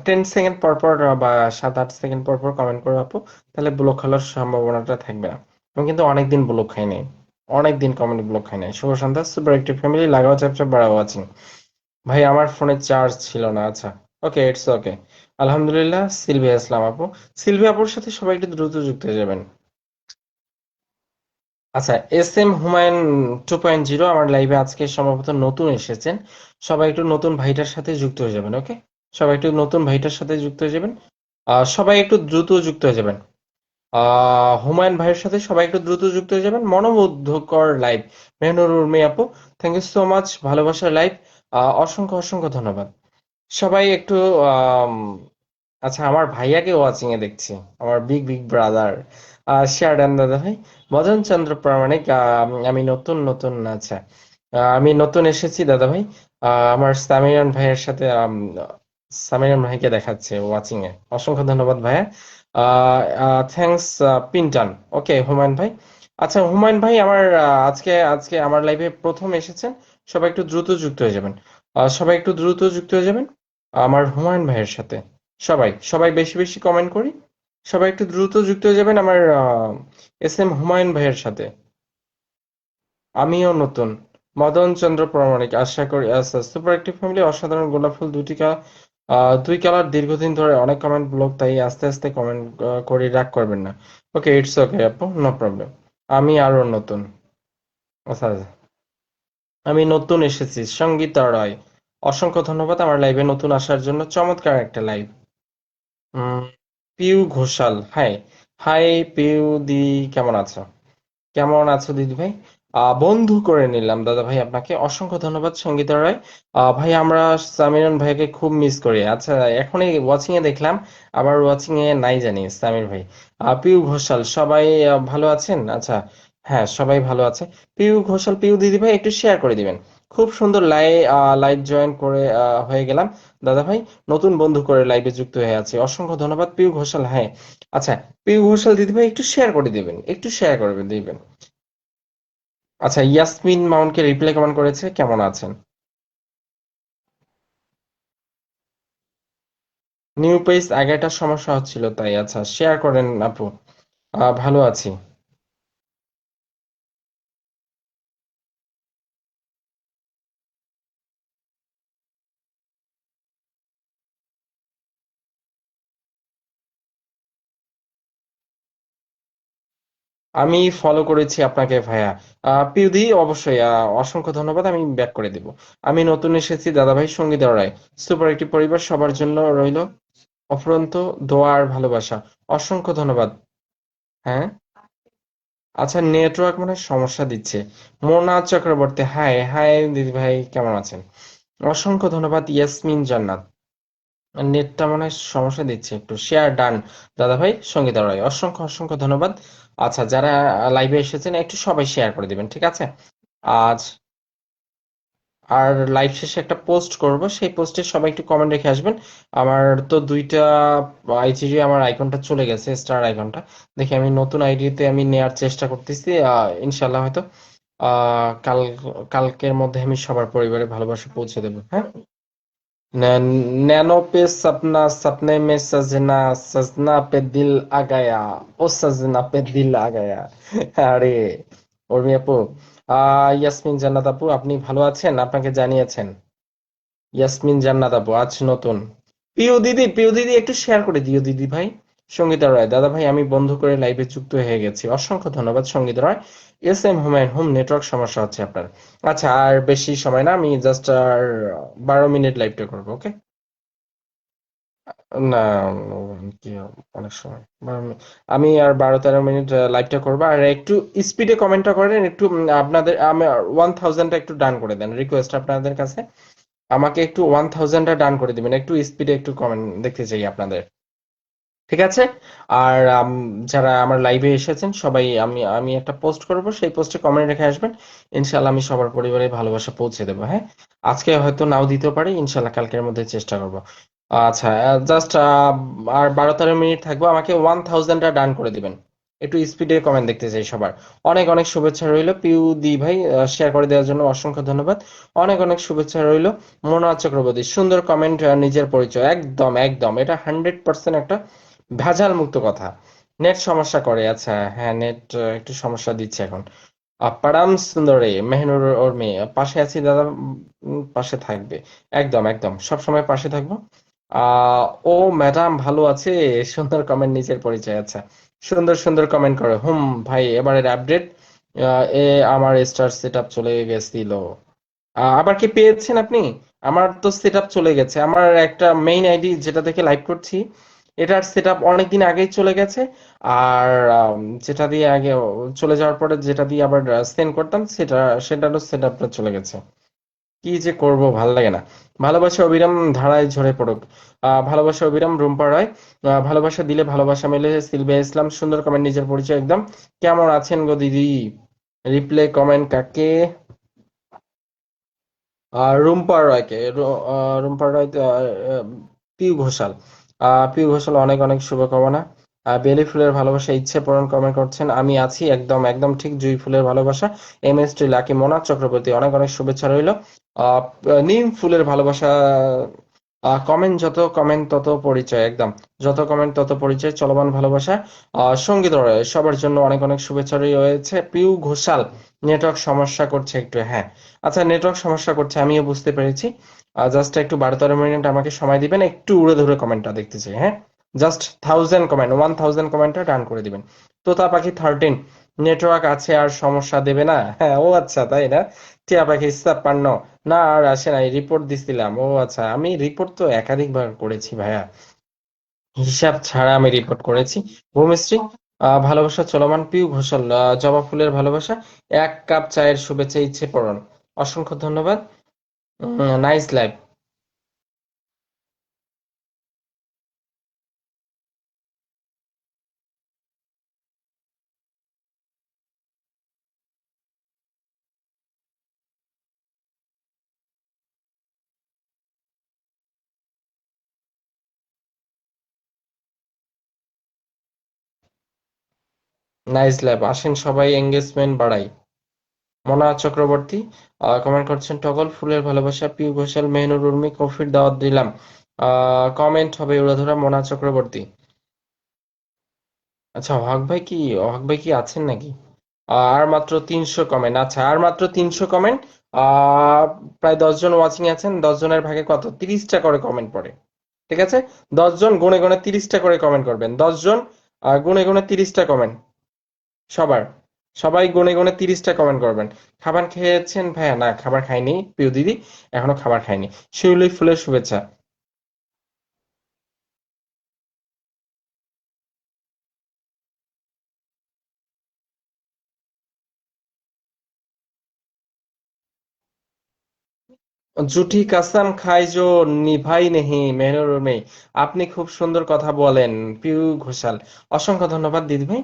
10 সেকেন্ড পর পর বা 7-8 সেকেন্ড পর পর কমেন্ট করে আপু, তাহলে ব্লক হওয়ার সম্ভাবনাটা থাকবে না। আমি কিন্তু অনেকদিন ব্লক খাই নাই, অনেকদিন কমেন্ট ব্লক খাই নাই। শুভ সন্ধ্যা, সুপার একটিভ ফ্যামিলি, লাগাও চ্যাপচাপ বাড়াও আছেন। ভাই আমার ফোনে চার্জ ছিল না, আচ্ছা, ওকে, ইটস ওকে। আলহামদুলিল্লাহ, সিলভিয়া ইসলাম আপু, সিলভিয়া আপুর সাথে সবাই একটু দ্রুত যুক্ত হয়ে যাবেন। আচ্ছা, এস এম হুমায়ুন 2.0 আমার লাইভে আজকে সম্ভবত নতুন এসেছেন, সবাই একটু নতুন ভাইটার সাথে যুক্ত হয়ে যাবেন, ওকে? সবাই একটু নতুন ভাইটার সাথে যুক্ত হয়ে যাবেন, সবাই একটু দ্রুত যুক্ত হয়ে যাবেন। হুমায়ুন ভাইয়ের সাথে সবাই একটু দ্রুত যুক্ত হয়ে যাবেন। মনোমুগ্ধকর লাইভ, মেহনুর উর্মি আপু, থ্যাংক ইউ সো মাচ, ভালোবাসার লাইভ, অসংখ্য অসংখ্য ধন্যবাদ। সবাই একটু আম, আচ্ছা, আমার ভাইয়াকে ওয়াচিং এ দেখছি, আমার big big brother share done দাদা ভাই। মদন চন্দ্র প্রামাণিক, আমি নতুন নতুন, আচ্ছা, আমি নতুন এসেছি দাদা ভাই। আমার সামিরান ভাইয়ের সাথে সামিরান ভাইকে দেখাচ্ছে ওয়াচিং এ, অসংখ্য ধন্যবাদ ভাইয়া। থ্যাঙ্কস পিন্টন। ওকে হুমায়ুন ভাই, আচ্ছা হুমায়ুন ভাই আমার আজকে আজকে আমার লাইভে প্রথম এসেছেন, সবাই একটু দ্রুত যুক্ত হয়ে যাবেন। সবাই একটু দ্রুত যুক্ত হয়ে যাবেন আমার হুমায়ুন ভাইয়ের সাথে। সবাই সবাই বেশি বেশি কমেন্ট করি, সবাই একটু দ্রুত যুক্ত হয়ে যাবেন আমার এস এম হুমায়ুন ভাইয়ের সাথে। আমিও নতুন, মদন চন্দ্র প্রামাণিক, আশা করি আচ্ছা, সুপার অ্যাক্টিভ ফ্যামিলি, অসাধারণ গোলাপ ফুল, দুই কালার, দীর্ঘদিন ধরে অনেক কমেন্ট ব্লক, তাই আস্তে আস্তে কমেন্ট করি, রাগ করবেন না। ওকে, ইটস ওকে আপু, নো প্রবলেম। আমি আরো নতুন, আচ্ছা আচ্ছা। আমি নতুন এসেছি, সঙ্গীতা রয়, অসংখ্য ধন্যবাদ আমার লাইভে নতুন আসার জন্য, চমৎকার একটা লাইভ। উম, পিউ ঘোষাল, হাই। হাই পিউ দি, কেমন আছো? কেমন আছো দিদি ভাই? বন্ধু করে নিলাম দাদা ভাই, আপনাকে অসংখ্য ধন্যবাদ সঙ্গীতা রায়। ভাই আমরা সামিরন ভাইকে খুব মিস করি। আচ্ছা, এখনই ওয়াচিং এ দেখলাম, আবার ওয়াচিং এ নাই জানি সামির ভাই। পিউ ঘোষাল, সবাই ভালো আছেন? আচ্ছা, হ্যাঁ সবাই ভালো আছে। পিউ ঘোষাল, পিউ দিদি ভাই একটু শেয়ার করে দিবেন। খুব সুন্দর লাইভ জয়েন করে হয়ে গেলাম দাদা ভাই, নতুন বন্ধু করে লাইভে যুক্ত হয়ে আছে, অসংখ্য ধন্যবাদ পিউ ঘোষাল। হ্যাঁ, আচ্ছা, পিউ ঘোষাল দিদি ভাই একটু শেয়ার করে দিবেন, একটু শেয়ার করে দিবেন। আচ্ছা, ইয়াসমিন মাউন্টকে রিপ্লাই কমেন্ট করেছে, কেমন আছেন? নিউ পেজ, আগেটা সমস্যা হচ্ছিল তাই, আচ্ছা শেয়ার করেন আপু। ভালো আছি। আমি ফলো করেছি আপনাকে ভাইয়া। পিউদি, অবশ্যই অসংখ্য ধন্যবাদ, আমি ব্যাক করে দিব। আমি নতুন এসেছি দাদা ভাই, সঙ্গীতা রায়, সুপার একটি পরিবার, সবার জন্য রইল অফুরন্ত দোয়া আর ভালোবাসা, অসংখ্য ধন্যবাদ। হ্যাঁ, আচ্ছা, নেটওয়ার্ক মানে সমস্যা দিচ্ছে। মোনা চক্রবর্তী, হাই হাই দিদি ভাই, কেমন আছেন? অসংখ্য ধন্যবাদ ইয়াসমিন জান্নাত। নেটটা মনে হয় সমস্যা দিচ্ছে একটু, শেয়ার ডান দাদা ভাই, সঙ্গীতা রয়, অসংখ্য অসংখ্য ধন্যবাদ। আচ্ছা, যারা লাইভে এসেছেন একটু সবাই শেয়ার করে দিবেন, ঠিক আছে? আজ আর লাইভ শেষে একটা পোস্ট করব, সেই পোস্টে সবাই একটু কমেন্ট রেখে আসবেন। আমার তো দুইটা আইজিডি, আমার আইকনটা চলে গেছে, স্টার আইকনটা। দেখি আমি নতুন আইডিতে আমি নেয়ার চেষ্টা করতেছি, ইনশাল্লাহ হয়তো কাল কালকের মধ্যে আমি সবার পরিবারে ভালোবাসা পৌঁছে দেবো, হ্যাঁ। नैनो पे सपना, सपने में सजना, सजना पे दिल आ गया, ও সজনা পে দিল আ গায়া। আরে উর্মি আপু, ইয়াসমিন জান্নাত আপু, আপনি ভালো আছেন? আপনাকে জানিয়েছেন ইয়াসমিন জান্নাত আপু আজ নতুন। প্রিয় দিদি একটু শেয়ার করে দিও দিদি ভাই। সঙ্গীতা রয়, দাদা ভাই আমি বন্ধ করে লাইভে যুক্ত হয়ে গেছি, অসংখ্য ধন্যবাদ সঙ্গীতা রয়। এস এম হুমায়ুন, নেটওয়ার্ক সমস্যা হচ্ছে আপনার। আচ্ছা, আর বেশি সময় না, আমি জাস্ট আর 12 মিনিট লাইভটা করবো, ওকে? না, কি অনেক সময়, আমি আর 12-13 মিনিট লাইভটা করবো, আর একটু স্পিডে কমেন্টটা করেন একটু, আপনাদের আমি 1000টা একটু ডান করে দেন, রিকোয়েস্ট আপনাদের কাছে, আমাকে একটু 1000টা ডান করে দিবেন, একটু স্পিডে একটু কমেন্ট দেখতে চাই আপনাদের, ঠিক আছে? আর যারা আমার লাইভে এসেছেন সবাই, আমি আমি একটা পোস্ট করব, সেই পোস্টে কমেন্ট রেখে আসবেন, ইনশাল্লাহ আমি সবার পরিবারে ভালোবাসা পৌঁছে দেবো, হ্যাঁ। আজকে হয়তো নাও দিতে পারি, ইনশাল্লাহ কালকের মধ্যে চেষ্টা করব। আচ্ছা, জাস্ট আর 12-13 মিনিট থাকবো, আমাকে 1000টা ডান করে দিবেন, একটু স্পিডে কমেন্ট দেখতে চাই সবার। অনেক অনেক শুভেচ্ছা রইলো পিউ দি ভাই, শেয়ার করে দেওয়ার জন্য অসংখ্য ধন্যবাদ। অনেক অনেক শুভেচ্ছা রইলো। মোনা চক্রবর্তী, সুন্দর কমেন্ট, নিজের পরিচয়, একদম একদম, এটা 100% একটা ভেজাল মুক্ত কথা। নেট সমস্যা করে, আচ্ছা হ্যাঁ, নেট একটু সমস্যা দিচ্ছে এখন। পারাম সুন্দরী, মেহনুর উর্মি, পাশে আছি দাদা, পাশে থাকবে, একদম একদম সবসময় পাশে থাকবো। ও ম্যাডাম ভালো আছে, সুন্দর কমেন্ট, নিজের পরিচয়, আচ্ছা, সুন্দর সুন্দর কমেন্ট করে। ভাই, এবারের আপডেট, এ আমার স্টার সেটআপ চলে গেছিল, আবার কি পেয়েছেন আপনি? আমার তো সেটআপ চলে গেছে, আমার একটা মেইন আইডি যেটা থেকে লাইভ করছি, এটার সেট আপ অনেকদিন আগেই চলে গেছে। আর যেটা দিয়ে আগে চলে যাওয়ার পরে যেটা দিয়ে আবার সেন্ড করতাম সেটারও সেট আপটা চলে গেছে। কি যে করব ভাল লাগে না। ভালোবাসা অবিরাম ধারায় ঝরে পড়ুক। ভালোবাসা অবিরাম রুম্পা রায়। ভালোবাসা দিলে ভালোবাসা মেলে সিলভিয়া ইসলাম, সুন্দর কমেন্ট, নিজের পরিচয় একদম। কেমন আছেন গো দিদি? রিপ্লে কমেন্ট কাকে? রুম্পা রয়কে, রুম্পা রয়, পিউ ঘোষাল। পিউ ঘোষাল, অনেক অনেক শুভকামনা। বেলি ফুলের ভালোবাসা ইচ্ছে পূরণ কমেন্ট করছেন, আমি আছি একদম একদম ঠিক। জুই ফুলের ভালোবাসা, M S T Lucky, Mona Chakraborty, অনেক অনেক শুভেচ্ছা রইল। নিম ফুলের ভালোবাসা, কমেন্ট যত কমেন্ট তত পরিচয় একদম, যত কমেন্ট তত পরিচয়, চলমান ভালোবাসা। সঙ্গীত রয়, সবার জন্য অনেক অনেক শুভেচ্ছা রয়েছে। পিউ ঘোষাল, নেটওয়ার্ক সমস্যা করছে একটু, হ্যাঁ। আচ্ছা, নেটওয়ার্ক সমস্যা করছে আমিও বুঝতে পেরেছি। জাস্ট একটু 12-13 মিনিট আমাকে সময় দিবেন, একটু উড়ে ধরে কমেন্টটা দেখতে চাই, হ্যাঁ। জাস্ট 1000 কমেন্ট, 1000 কমেন্টটা ডান করে দিবেন। তোতা পাখি 13, নেটওয়ার্ক আছে আর সমস্যা দেবে না? হ্যাঁ, ও আচ্ছা তাই না? টিয়া পাখি 56, না আর আসে নাই, রিপোর্ট দিছিলাম। ও আচ্ছা, আমি রিপোর্ট তো একাধিকবার করেছি ভাইয়া, হিসাব ছাড়া আমি রিপোর্ট করেছি। ভূমিশ্রী, ভালোবাসা চলমান। পিউ ঘোষাল, জবা ফুলের ভালোবাসা, 1 কাপ চায়ের শুভেচ্ছা ইচ্ছে পূরণ, অসংখ্য ধন্যবাদ। Nice live. নাইস লাইভ, আসেন সবাই এঙ্গেজমেন্ট বাড়াই। মোনা চক্রবর্তী কমেন্ট করছেন, টগল ফুলের ভালোবাসা। পিউ ঘোষাল, মেহনুর উর্মি, কফির দাওয়াত দিলাম। কমেন্ট হবে উড়াধরা মোনা চক্রবর্তী। আচ্ছা, হক ভাই কি আছেন নাকি? আর মাত্র 300 কমেন্ট, আচ্ছা আর মাত্র 300 কমেন্ট। আহ প্রায় 10 জন ওয়াচিং আছেন, 10 জনের ভাগে কত, 30টা করে কমেন্ট পড়ে। ঠিক আছে, 10 জন গুনে গুনে 30টা করে কমেন্ট করবেন, 10 জন গুনে গুনে 30টা কমেন্ট সবার, সবাই গুনে গুনে 30টা কমেন্ট করবেন। খাবার খেয়েছেন ভাইয়া? না, খাবার খাইনি প্রিয় দিদি, এখনো খাবার খাইনি। শিউলি ফুলের শুভেচ্ছা। জুটি কাসাম খাই জো নিভাই নেহি মেহনুর নেই। আপনি খুব সুন্দর কথা বলেন পিউ ঘোষাল, অসংখ্য ধন্যবাদ দিদি ভাই।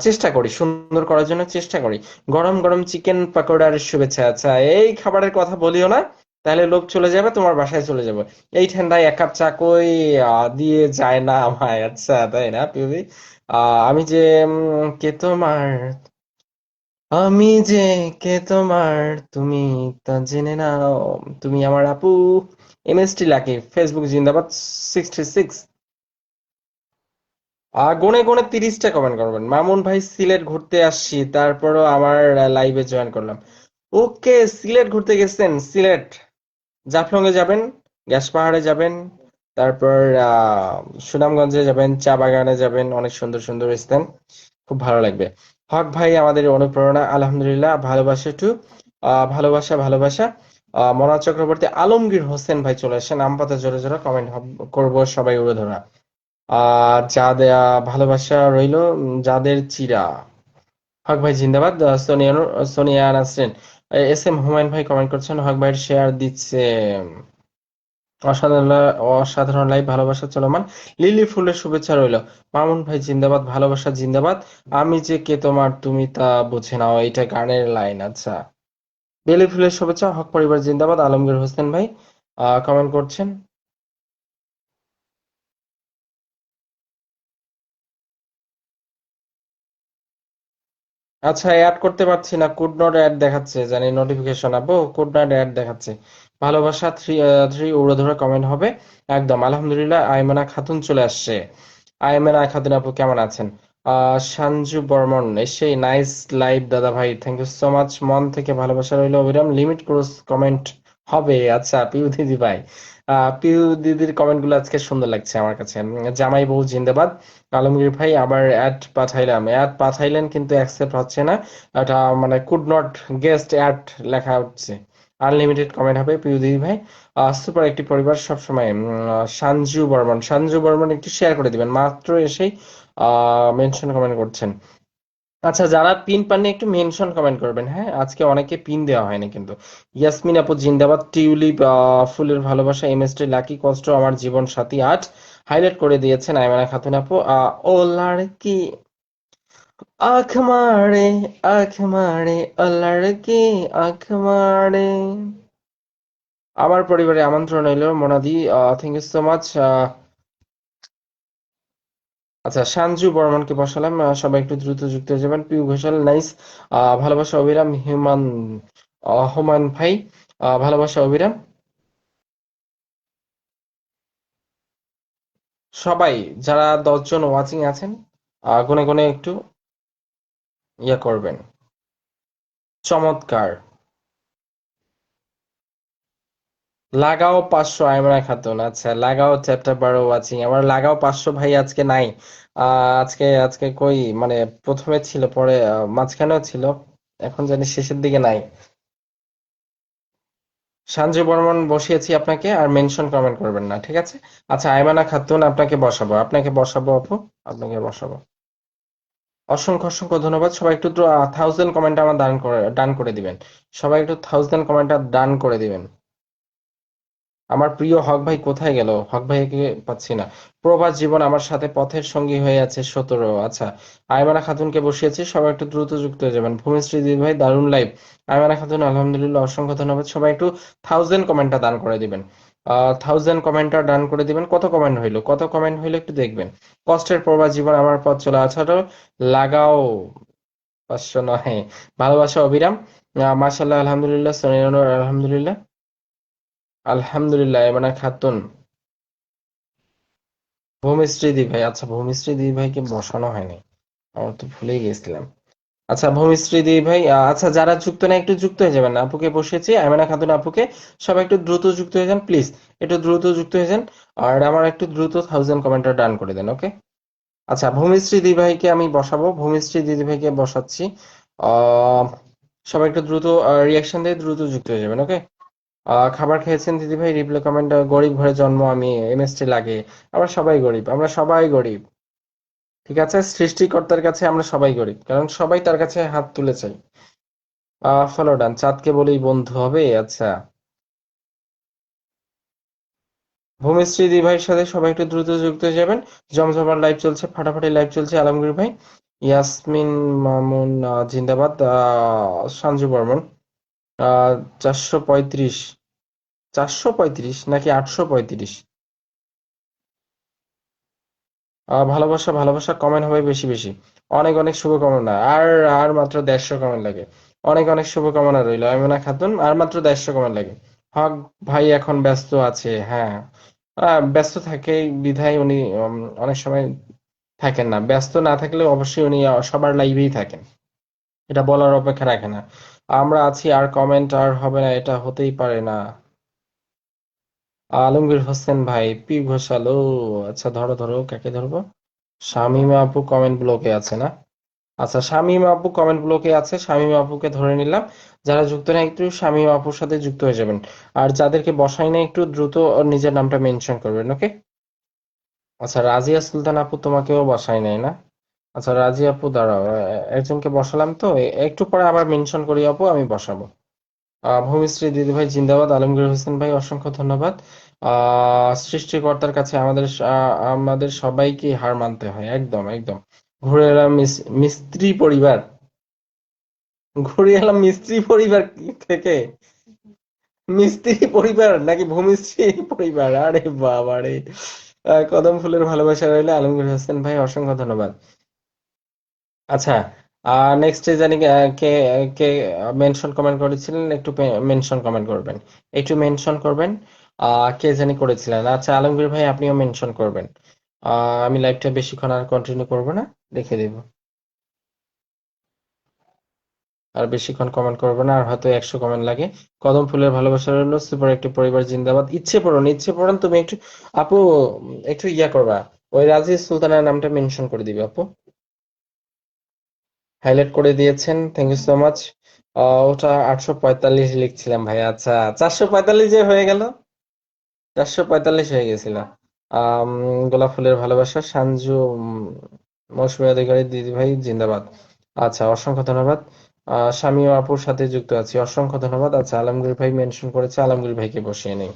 চেষ্টা করি সুন্দর করার জন্য, চেষ্টা করি। গরম গরম চিকেন পাকোড়ার শুভেচ্ছা। আচ্ছা, এই খাবারের কথা বলিও না, তাহলে লোক চলে যাবে, তোমার বাসায় চলে যাবে। এই ঠান্ডায় 1 কাপ চা কই দিয়ে যায় না আমায়। আচ্ছা তাই না পিউ ভাই? আমি যে কে তোমার, আমি যে কে তোমার, তুমি তা জেনে নাও, তুমি আমার আপু। এমএসটি লাকি, ফেসবুক জিন্দাবাদ 66। গুনে গুনে 30টা কমেন্ট করবেন। মামুন ভাই, সিলেট ঘুরতে আসছি, তারপরও আমার লাইভে জয়েন করলাম। ওকে, সিলেট ঘুরতে গেছেন? সিলেট জাফলং এ যাবেন, গ্যাস পাহাড়ে যাবেন, তারপর সুনামগঞ্জে যাবেন, চা বাগানে যাবেন, অনেক সুন্দর সুন্দর স্থান, খুব ভালো লাগবে। হক ভাই আমাদের অনুপ্রেরণা, আলহামদুলিল্লাহ। ভালোবাসা টু, ভালোবাসা ভালোবাসা। মনোজ চক্রবর্তী, আলমগীর হোসেন ভাই চলে আসেন, আম পাতা জোরে জোরে কমেন্ট করবো সবাই উড়ে ধরা। যা দেয়া ভালোবাসা রইলো, যাদের চিরা। হক ভাই জিন্দাবাদ। সোনিয়া নাসরিন, এস এম হুমায়ুন ভাই কমেন্ট করছেন, হক ভাইয়ের শেয়ার দিচ্ছে। অসাধারণ অসাধারণ লাইভ, ভালোবাসা চলমান। লিলি ফুলের শুভেচ্ছা রইল। মামুন ভাই জিন্দাবাদ, ভালোবাসা জিন্দাবাদ। আমি যে কে তোমার, তুমি তা বুঝে নাও, এটা গানের লাইন। আচ্ছা, লিলি ফুলের শুভেচ্ছা। হক পরিবার জিন্দাবাদ। আলমগীর হোসেন ভাই কমেন্ট করছেন। আচ্ছা, অ্যাড করতে পারছি না, কুড নট অ্যাড দেখাচ্ছে, জানি নোটিফিকেশন আপু, কুড নট অ্যাড দেখাচ্ছে। ভালোবাসা থ্রি, থ্রি উড়ো ধরে কমেন্ট হবে একদম। আলহামদুলিল্লাহ, আইমানা খাতুন চলে আসছে। আইমানা খাতুন আপু কেমন আছেন? সঞ্জু বর্মন, সেই নাইস লাইভ দাদা ভাই, থ্যাংক ইউ সো মাচ, মন থেকে ভালোবাসা রইল অবিরাম। লিমিট ক্রস কমেন্ট হবে। আচ্ছা পিউ দিদি ভাই, পিউ দিদির কমেন্ট গুলো আজকে সুন্দর লাগছে আমার কাছে। জামাই বউ জিন্দাবাদ। আলমগীর ভাই আবার অ্যাড পাঠাইলাম, অ্যাড পাঠাইলেন কিন্তু অ্যাকসেপ্ট হচ্ছে না। এটা মানে কুড নট গেস্ট অ্যাড লেখা হচ্ছে। আনলিমিটেড কমেন্ট হবে প্রিয় দিদি ভাই। সুপার একটি পরিবার সবসময় সঞ্জু বর্মন একটু শেয়ার করে দিবেন, মাত্র এসেই মেনশন কমেন্ট করছেন। আচ্ছা, যারা পিন পাননি একটু মেনশন কমেন্ট করবেন, হ্যাঁ, আজকে অনেকে পিন দেওয়া হয়নি কিন্তু। ইয়াসমিন আপু জিন্দাবাদ, টিউলিপ ফুলের ভালোবাসা, এমএসটি লাকি কষ্ট, আমার জীবন সাথী 8 হাইলাইট করে দিয়েছেন আইমানা খাতুন আপু। ও লড়কি আঁখ মারে, আঁখ মারে, ও লড়কি আঁখ মারে। আমার পরিবারে আমন্ত্রণ এলো মোনাদি, থ্যাংক ইউ সো মাচ। আচ্ছা, সঞ্জু বর্মনকে বসালাম, সবাই একটু দ্রুত যুক্ত হয়ে যাবেন। পিউ ঘোষাল নাইস, ভালোবাসা অবিরাম, হুমায়ুন ভাই, ভালোবাসা অবিরাম। সবাই যারা 10 জন ওয়াচিং আছেন, গুনে গুনে একটু ইয়ে করবেন। চমৎকার। লাগাও 500 আইমরা খাতুন, আচ্ছা লাগাও চ্যাপ্টার 12 ওয়াচিং, আমার লাগাও 500 ভাই আজকে নাই। আজকে আজকে কই, মানে প্রথমে ছিল, পরে মাঝখানেও ছিল, এখন জানি শেষের দিকে নাই। সঞ্জু বর্মন বসিয়েছি আপনাকে, আর মেনশন কমেন্ট করবেন না, ঠিক আছে? আচ্ছা, আইমানা খাতুন আপনাকে বসাবো আপু, আপনাকে বসাবো। অসংখ্য অসংখ্য ধন্যবাদ। সবাই একটু 1000 কমেন্ট আমার ডান করে দিবেন। সবাই একটু 1000 কমেন্টটা ডান করে দিবেন। আমার প্রিয় হক ভাই কোথায় গেল? হক ভাইকে পাচ্ছি না। প্রবাস জীবন আমার সাথে পথের সঙ্গী হয়ে আছে 17। আচ্ছা, আইমানা খাতুনকে বসিয়েছি, সবাই একটু দ্রুত যুক্ত হয়ে যাবেন। ভূমিশ্রী দিদি ভাই দারুণ লাইভ। আইমানা খাতুন আলহামদুলিল্লাহ, অসংখ্য ধন্যবাদ। সবাই একটু 1000 কমেন্টটা দান করে দিবেন। 1000 কমেন্টটা ডান করে দিবেন। কত কমেন্ট হইলো একটু দেখবেন। কষ্টের প্রবাস জীবন আমার পথ চলা আছাড়, লাগাও 500 নয়, ভালোবাসা অবিরাম। মাশাল্লাহ আলহামদুলিল্লাহ, সোনিয়া আলহামদুলিল্লাহ, আলহামদুলিল্লাহ এবানা খাতুন। ভূমিশ্রী দি ভাই, আচ্ছা ভূমিশ্রী দি ভাইকে বসানো হয়নি, আমার তো ভুলেই গেছিলাম। আচ্ছা ভূমিশ্রী দি ভাই, আচ্ছা যারা যুক্ত না একটু যুক্ত হয়ে যাবেন, আপুকে বসিয়েছি আইমানা খাতুন আপুকে, সবাই একটু দ্রুত যুক্ত হয়ে যান প্লিজ, একটু দ্রুত যুক্ত হয়ে যান। আর আমার একটু দ্রুত 1000 কমেন্টটা ডান করে দেন, ওকে? আচ্ছা, ভূমিশ্রী দি ভাইকে আমি বসাবো, ভূমিশ্রী দিদি ভাইকে বসাচ্ছি। আহ সবাই একটু দ্রুত রিয়াকশন দিয়ে দ্রুত যুক্ত হয়ে যাবেন, ওকে? খাবার খেয়েছেন দিদি ভাই, রিপ্লাই কমেন্ট, গরিব ঘরে জন্ম আমি, এমএসটি লাগে। আমরা সবাই গরিব, ঠিক আছে? সৃষ্টিকর্তার কাছে আমরা সবাই গরিব, কারণ সবাই তার কাছে হাত তুলে চাই। ফলো ডান, চাঁদকে বলেই বন্ধু হবে, আচ্ছা। ভূমিশ্রী দি ভাইয়ের সাথে সবাই একটু দ্রুত যুক্ত হয়ে যাবেন। জমজমার লাইভ চলছে, ফাটাফাটি লাইভ চলছে, আলমগীর ভাই। ইয়াসমিন মামুন জিন্দাবাদ, সঞ্জু বর্মন 435, 435 নাকি 835? ভালোবাসা ভালোবাসা, কমেন্ট হবে বেশি বেশি। অনেক অনেক শুভকামনা, আর আর মাত্র 150 কমেন্ট লাগে। অনেক অনেক শুভকামনা রইল আমিনা খাতুন, আর মাত্র 150 কমেন্ট লাগে। হক ভাই এখন ব্যস্ত আছে, হ্যাঁ। ব্যস্ত থাকে বিধায় উনি অনেক সময় থাকেন না, ব্যস্ত না থাকলে অবশ্যই উনি সবার লাইভেই থাকেন, এটা বলার অপেক্ষা রাখে না। আমরা আছি আর কমেন্ট আর হবে না, এটা হতেই পারে না। আলমগীর হোসেন ভাই, পি ঘোষাল, ও আচ্ছা, ধরো ধরো, কাকে ধরবো? শামীমা আপু কমেন্ট ব্লকে আছে না? আচ্ছা, শামীমা আপু কমেন্ট ব্লকে আছে, শামীমা আপুকে ধরে নিলাম। যারা যুক্ত না একটু শামীমা আপুর সাথে যুক্ত হয়ে যাবেন। আর যাদেরকে বসাই না একটু দ্রুত নিজের নামটা মেনশন করবেন, ওকে? আচ্ছা, রাজিয়া সুলতান আপু তোমাকেও বসাই নাই না? আচ্ছা রাজি আপু দাঁড়াও, একজনকে বসালাম তো, একটু পরে আবার মেনশন করি আপু, আমি বসাবো। ভূমিশ্রী দিদি ভাই জিন্দাবাদ, আলমগীর হোসেন ভাই অসংখ্য ধন্যবাদ। সৃষ্টিকর্তার কাছে আমাদের সবাইকে হার মানতে হয়, একদম একদম। ঘুরে এলাম মিস্ত্রি পরিবার, ঘুরে এলাম মিস্ত্রি পরিবার থেকে, মিস্ত্রি পরিবার নাকি ভূমিশ্রী পরিবার? আরে বাবা রে। কদম ফুলের ভালোবাসা রইলে, আলমগীর হোসেন ভাই অসংখ্য ধন্যবাদ। আচ্ছা, নেক্সট জানি কে কে মেনশন কমেন্ট করেছিলেন, একটু মেনশন কমেন্ট করবেন, একটু মেনশন করবেন। কে জানি করেছিলেন, আচ্ছা আলমগীর ভাই আপনিও মেনশন করবেন। আমি লাইভটা বেশিক্ষণ আর কন্টিনিউ করব না, রেখে দেব। আর বেশিক্ষণ কমেন্ট করবো না, আর হয়তো 100 কমেন্ট লাগে। কদম ফুলের ভালোবাসা রইলো, সুপার একটি পরিবার জিন্দাবাদ। ইচ্ছে পড়ুন তুমি একটু, আপু, একটু ইয়া করবা, ওই রাজি সুলতানের নামটা মেনশন করে দিবে আপু। হাইলাইট করে দিয়েছেন, থ্যাংক ইউ সো মাচ। ওটা 845 লিখছিলাম ভাই। আচ্ছা, 445 যে হয়ে গেল, 445 হয়ে গেছিল। আম, গোলাপ ফুলের ভালোবাসা, সানজু, মৌসুমী অধিকারী দিদি ভাই জিন্দাবাদ। আচ্ছা, অসংখ্য ধন্যবাদ। স্বামী ও আপুর সাথে যুক্ত আছি, অসংখ্য ধন্যবাদ। আচ্ছা, আলমগীর ভাই মেনশন করেছে, আলমগীর ভাইকে বসিয়ে নেই,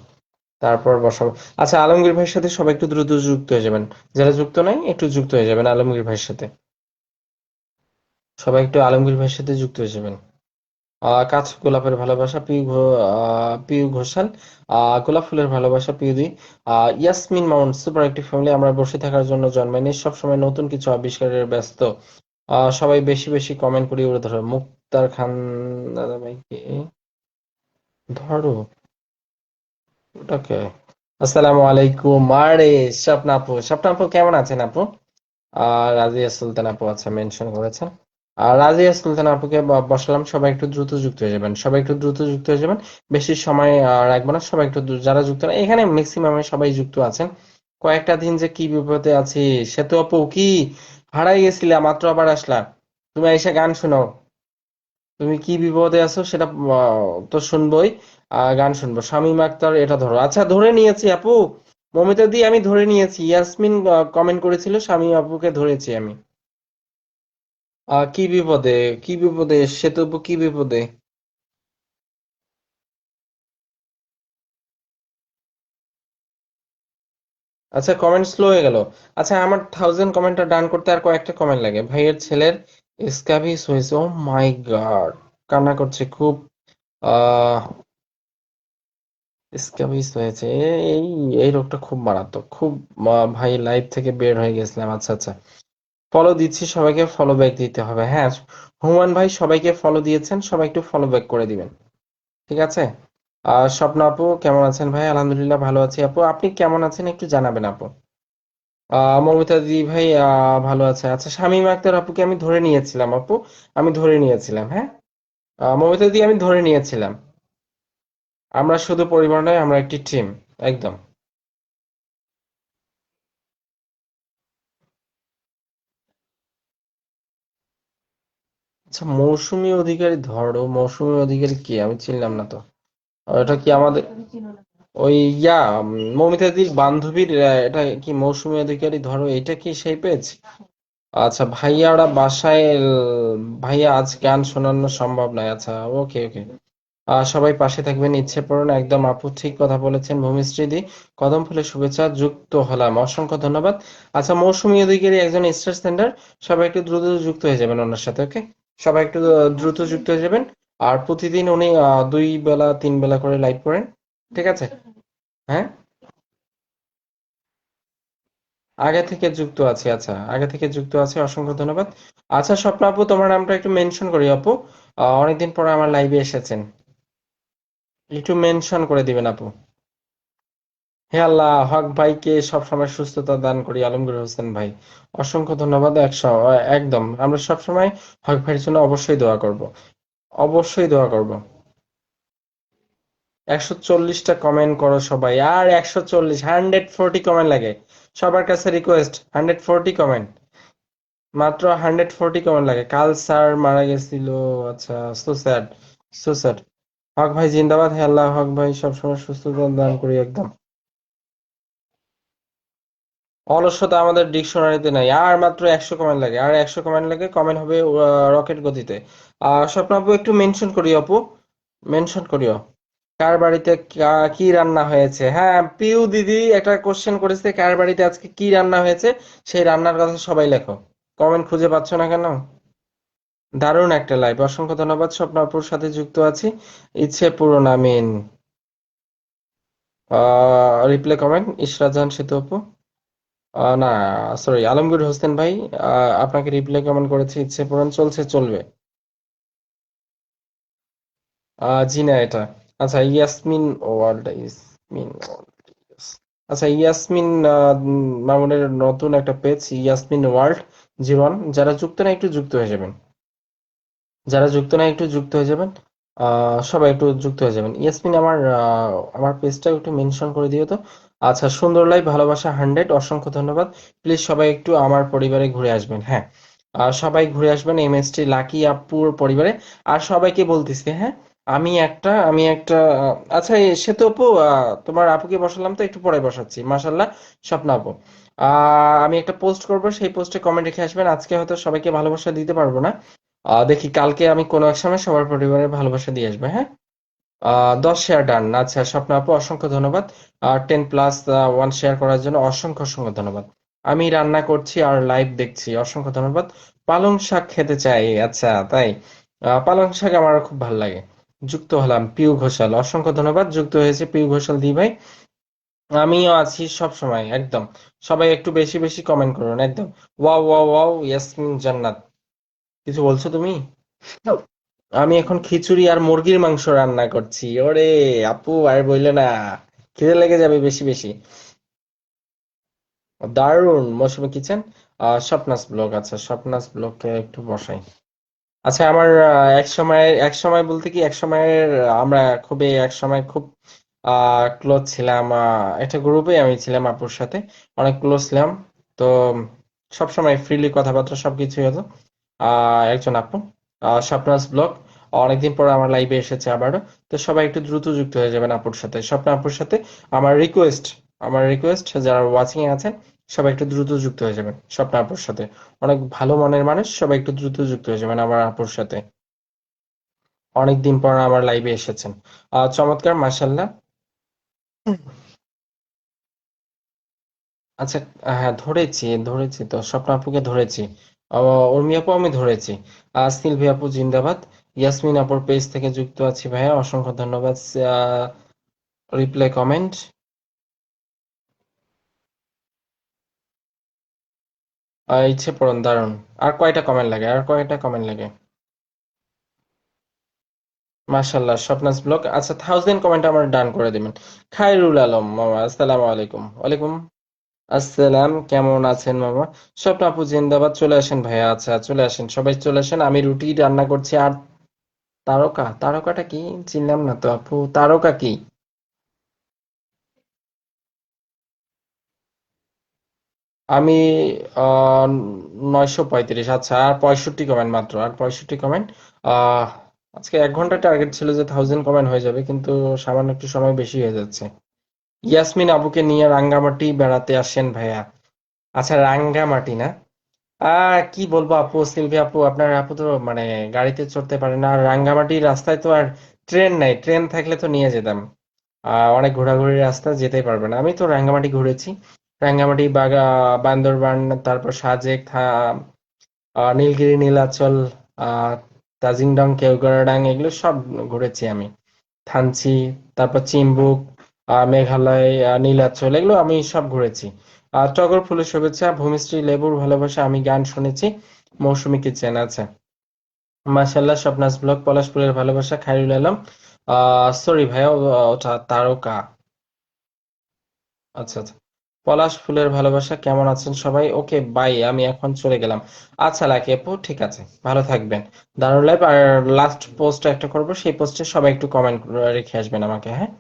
তারপর বসাবো। আচ্ছা, আলমগীর ভাইয়ের সাথে সবাই একটু দ্রুত যুক্ত হয়ে যাবেন, যারা যুক্ত নাই একটু যুক্ত হয়ে যাবেন আলমগীর ভাইয়ের সাথে। সবাই একটু আলমগীর ভাইয়ের সাথে যুক্ত হয়ে যাবেন। কাঁচ গোলাপের ভালোবাসা, পিউ ঘোষাল। গোলাপ ফুলের ভালোবাসা, পিউ দি। ইয়াসমিন মামুন, সুপার একটি ফ্যামিলি। আমরা বসে থাকার জন্য জন্মাইনি, সবসময় নতুন কিছু আবিষ্কারের ব্যস্ত। সবাই বেশি বেশি কমেন্ট করি উড়ে ধরো। মুক্তার খান দাদা ভাইকে ধরো, ওটাকে। আসসালামু আলাইকুম। আরে স্বপ্ন আপু, স্বপ্ন আপু কেমন আছেন আপু? রাজিয়া সুলতান আপু আচ্ছা মেনশন করেছেন। রাজিয়া সুলতান আপুকে বসালাম। সবাই একটু দ্রুত যুক্ত হয়ে যাবেন, সবাই একটু দ্রুত যুক্ত হয়ে যাবেন। বেশি সময় রাখবো না, সবাই একটু যারা যুক্ত না এখানে ম্যাক্সিমাম সবাই যুক্ত আছেন। কয়েকটা দিন যে কি বিপদে আছি, সে তো আপু কি হারাই গেছিলা, মাত্র আবার আসলা। তুমি এসে গান শোনাও। তুমি কি বিপদে আছো সেটা তো শুনবোই। গান শুনবো। শামীম আক্তার, এটা ধরো। আচ্ছা, ধরে নিয়েছি আপু। মমিতা দি আমি ধরে নিয়েছি। ইয়াসমিন কমেন্ট করেছিল, শামীম আপুকে ধরেছি আমি। কি বিপদে, কি বিপদে সে তো আপু, কি বিপদে? আচ্ছা, কমেন্ট স্লো হয়ে গেল। আচ্ছা, আমার 1000 কমেন্টটা ডান করতে আর কয়েকটা কমেন্ট লাগে। ভাইয়ের ছেলের স্ক্যাবিস হয়েছে, ও মাই গড, কান্না করছে খুব। আহ স্ক্যাবিস হয়েছে, এই এই রোগটা খুব মারাত্মক, খুব। ভাই লাইভ থেকে বের হয়ে গেছিলাম। আচ্ছা আচ্ছা, ফলো দিচ্ছি, সবাইকে ফলো ব্যাক দিতে হবে। হ্যাঁ, হুমান ভাই সবাইকে ফলো দিয়েছেন, সবাই একটু ফলো ব্যাক করে দিবেন, ঠিক আছে? স্বপ্ন আপু কেমন আছেন ভাই? আলহামদুলিল্লাহ ভালো আছি আপু, আপনি কেমন আছেন একটু জানাবেন আপু। মমিতা দি ভাই ভালো আছে। আচ্ছা, শামীম আক্তার আপুকে আমি ধরে নিয়েছিলাম আপু, আমি ধরে নিয়েছিলাম, হ্যাঁ। মমিতা দি আমি ধরে নিয়েছিলাম। আমরা শুধু পরিবার নয়, আমরা একটি টিম, একদম। আচ্ছা, মৌসুমী অধিকারী ধরো, মৌসুমী অধিকারী কি আমি চিনলাম না তো। এটা কি আমাদের ওই মমিতাদির বান্ধবীর এটা কি মৌসুমী অধিকারী ধরো, এটা কি সেই পেজ? আচ্ছা, ভাইয়া ওরা বাসায় ভাইয়া আজ গান শোনানো সম্ভব নয়। আচ্ছা, ওকে ওকে। সবাই পাশে থাকবেন, ইচ্ছে পূরণ, একদম আপু ঠিক কথা বলেছেন। ভূমিশ্রীদি, কদম ফুলের শুভেচ্ছা, যুক্ত হলাম, অসংখ্য ধন্যবাদ। আচ্ছা, মৌসুমী অধিকারী একজন স্টার সেন্ডার। সবাই একটু দ্রুত যুক্ত হয়ে যাবেন ওনার সাথে, ওকে? সবাই একটু দ্রুত যুক্ত হয়ে যাবেন। আর প্রতিদিন উনি 2 বেলা 3 বেলা করে লাইভ করেন, ঠিক আছে? হ্যাঁ, আগে থেকে যুক্ত আছি। আচ্ছা, আগে থেকে যুক্ত আছি, অসংখ্য ধন্যবাদ। আচ্ছা, স্বপ্ন আপু তোমার নামটা একটু মেনশন করি আপু। অনেকদিন পর আমার লাইভে এসেছেন, একটু মেনশন করে দিবেন আপু। হে আল্লাহ, হক ভাইকে সবসময় সুস্থতা দান করি, আলমগীর হোসেন ভাই। অসংখ্য ধন্যবাদ। একদম আমরা সবসময় হক ভাইয়ের জন্য অবশ্যই দোয়া করব, অবশ্যই দোয়া করব। 140টা কমেন্ট করো সবাই, আর 140, 140 কমেন্ট লাগে। সবার কাছে রিকোয়েস্ট, 140 কমেন্ট, মাত্র 140 কমেন্ট লাগে। কাল স্যার মারা গেছিল। আচ্ছা, সো স্যাড, সো স্যাড। হক ভাই জিন্দাবাদ, হে আল্লাহ, হক ভাই সবসময় সুস্থতা দান করি, একদম। অলসতা আমাদের ডিকশনারিতে নাই। আর মাত্র 100 কমেন্ট লাগে, আর 100 কমেন্ট লাগে, কমেন্ট হবে রকেট গতিতে। স্বপ্ন আপু একটু মেনশন করিও আপু, মেনশন করিও। কার বাড়িতে কি রান্না হয়েছে? হ্যাঁ, পিউ দিদি একটা কোশ্চেন করেছে, কার বাড়িতে আজকে কি রান্না হয়েছে, সেই রান্নার কথা সবাই লেখো। কমেন্ট খুঁজে পাচ্ছ না কেন? দারুণ একটা লাইভ, অসংখ্য ধন্যবাদ। স্বপ্ন আপুর সাথে যুক্ত আছি, ইচ্ছে পূরণ, আমিন। রিপ্লে কমেন্ট ইশরাত জাহান সেতু আপু। না, সরি, আলমগীর হোসেন ভাই, আপনাকে রিপ্লাই কমেন্ট করেছে, ইচ্ছে পূরণ চলছে, চলবে। জি না এটা। আচ্ছা, ইয়াসমিন ওয়ার্ল্ড, ইয়াসমিন ওয়ার্ল্ড, আচ্ছা, ইয়াসমিন মামুনের নতুন একটা পেজ, ইয়াসমিন ওয়ার্ল্ড জীবন। যারা যুক্ত না একটু যুক্ত হয়ে যাবেন, যারা যুক্ত না একটু যুক্ত হয়ে যাবেন। সবাই একটু যুক্ত হয়ে যাবেন। ইয়াসমিন আমার পেজটা একটু মেনশন করে দিও তো। আচ্ছা, সুন্দর লাইভ, ভালোবাসা 100, অসংখ্য ধন্যবাদ। প্লিজ সবাই একটু আমার পরিবারে ঘুরে আসবেন, হ্যাঁ। সবাই ঘুরে আসবেন এমএসটি লাকি আপুর পরিবারে। আর সবাইকে বলতেছি, হ্যাঁ, আমি একটা আচ্ছা, সে তো আপু, তোমার আপুকে বসালাম, তো একটু পরে বসাচ্ছি, মাশাল্লাহ, স্বপ্ন আপু। আমি একটা পোস্ট করব, সেই পোস্টে কমেন্ট রেখে আসবেন। আজকে হয়তো সবাইকে ভালোবাসা দিতে পারবো না, দেখি কালকে আমি কোনো এক সময় সবার পরিবারে ভালোবাসা দিয়ে আসবে, হ্যাঁ। 10 শেয়ার ডান। আচ্ছা স্বপ্ন আপু, অসংখ্য ধন্যবাদ। 10+1 শেয়ার করার জন্য অসংখ্য অসংখ্য ধন্যবাদ। আমি রান্না করছি আর লাইভ দেখছি, অসংখ্য ধন্যবাদ। পালং শাক খেতে চাই, আচ্ছা তাই। পালং শাক আমার খুব ভালো লাগে। যুক্ত হলাম পিউ ঘোষাল, অসংখ্য ধন্যবাদ, যুক্ত হয়েছে পিউ ঘোষাল দি ভাই। আমিও আছি সব সময় একদম। সবাই একটু বেশি বেশি কমেন্ট করুন একদম। ওয়াও ওয়াও ওয়াও, ইয়াসমিন জান্নাত, কিছু বলছো তুমি? আমি এখন খিচুড়ি আর মুরগির মাংস রান্না করছি। ওরে আপু, আর বইলে না, খিদে লেগে যাবে বেশি বেশি। দারুণ, মৌসুমী কিচেন। স্বপ্নাস ব্লগ, আচ্ছা স্বপ্নাস ব্লগকে একটু বসাই। আচ্ছা আমার এক সময় বলতে কি, এক সময়ের আমরা খুবই এক সময় খুব ক্লোজ ছিলাম। একটা গ্রুপে আমি ছিলাম আপুর সাথে, অনেক ক্লোজ ছিলাম। তো সব সময় ফ্রিলি কথাবার্তা সবকিছু হতো। একজন আপু, স্বপ্নাস ব্লগ, অনেকদিন পর আমার লাইভে এসেছে আবারও। তো সবাই একটু দ্রুত যুক্ত হয়ে যাবেন আপুর সাথে, স্বপ্না আপুর সাথে। আমার রিকোয়েস্ট, আমার রিকোয়েস্ট, যারা ওয়াচিং এ আছেন সবাই একটু দ্রুত যুক্ত হয়ে যাবেন স্বপ্না আপুর সাথে। অনেক ভালো মনের মানুষ, সবাই একটু দ্রুত যুক্ত হয়ে যাবেন আমার আপুর সাথে। অনেকদিন পর আমার লাইভে এসেছেন, চমৎকার, মাশাল্লাহ। আচ্ছা, হ্যাঁ ধরেছি, ধরেছি তো, স্বপ্ন আপুকে ধরেছি। উর্মি আপু আমি ধরেছি। সিলভি আপু জিন্দাবাদ। ইয়াসমিন আপুর পেজ থেকে যুক্ত আছি ভাইয়া, অসংখ্য ধন্যবাদ। রিপ্লাই কমেন্ট, ইচ্ছে পূরণ, দারুণ। আর কয়টা কমেন্ট লাগে, আর কয়টা কমেন্ট লাগে? মাশাল্লাহ, স্বপ্নাস ব্লগ, আচ্ছা 1000 কমেন্ট আমার ডান করে দিবেন। খায়রুল আলম মামা, আসসালামু আলাইকুম। ওয়ালাইকুম আসসালাম, কেমন আছেন মামা? স্বপ্ন আপু জিন্দাবাদ, চলে আসেন ভাইয়া, আচ্ছা চলে আসেন, সবাই চলে আসেন। আমি রুটি রান্না করছি। আর তারকা, তারকাটা কি? চিনলাম না তো আপু, তারকা কি? আমি 935, আচ্ছা আর 65 কমেন্ট মাত্র, আর 65 কমেন্ট। আহ আজকে 1 ঘন্টা টার্গেট ছিল যে 1000 কমেন্ট হয়ে যাবে, কিন্তু সামান্য একটু সময় বেশি হয়ে যাচ্ছে। ইয়াসমিন আবুকে নিয়ে রাঙ্গামাটি বেড়াতে আসেন ভাইয়া। আচ্ছা রাঙ্গামাটি না, কি বলবো আপু, সিলভি আপু, আপনার আপু তো মানে গাড়িতে চড়তে পারে না। আর রাঙ্গামাটির রাস্তায় তো আর ট্রেন নাই, ট্রেন থাকলে তো নিয়ে যেতাম। অনেক ঘোরাঘুরির রাস্তা, যেতেই পারবে না। আমি তো রাঙ্গামাটি ঘুরেছি, রাঙ্গামাটি, বান্দরবান, তারপর সাজেক, নীলগিরি, নীলাচল, আহ তাজিংডং, কেওগারাডাং, এগুলো সব ঘুরেছি আমি। থানচি, তারপর চিম্বুক, মেঘালয়, নীলাচল, এগুলো আমি সব ঘুরেছি। টগর ফুলের শুভেচ্ছা, ভূমিশ্রী লেবুর ভালোবাসা, আমি গান শুনেছি, মৌসুমী কিচেন, আচ্ছা মাশাল্লাহ, স্বপ্নাস ব্লগ, পলাশ ফুলের ভালোবাসা, খায়রুল আলম। সরি ভাইয়া, ওটা তারকা। আচ্ছা আচ্ছা, পলাশ ফুলের ভালোবাসা, কেমন আছেন সবাই? ওকে বাই, আমি এখন চলে গেলাম। আচ্ছা লাকি আপু, ঠিক আছে, ভালো থাকবেন। দারুণ লাইভ। আর লাস্ট পোস্ট একটা করব, সেই পোস্টে সবাই একটু কমেন্ট রেখে আসবেন আমাকে, হ্যাঁ।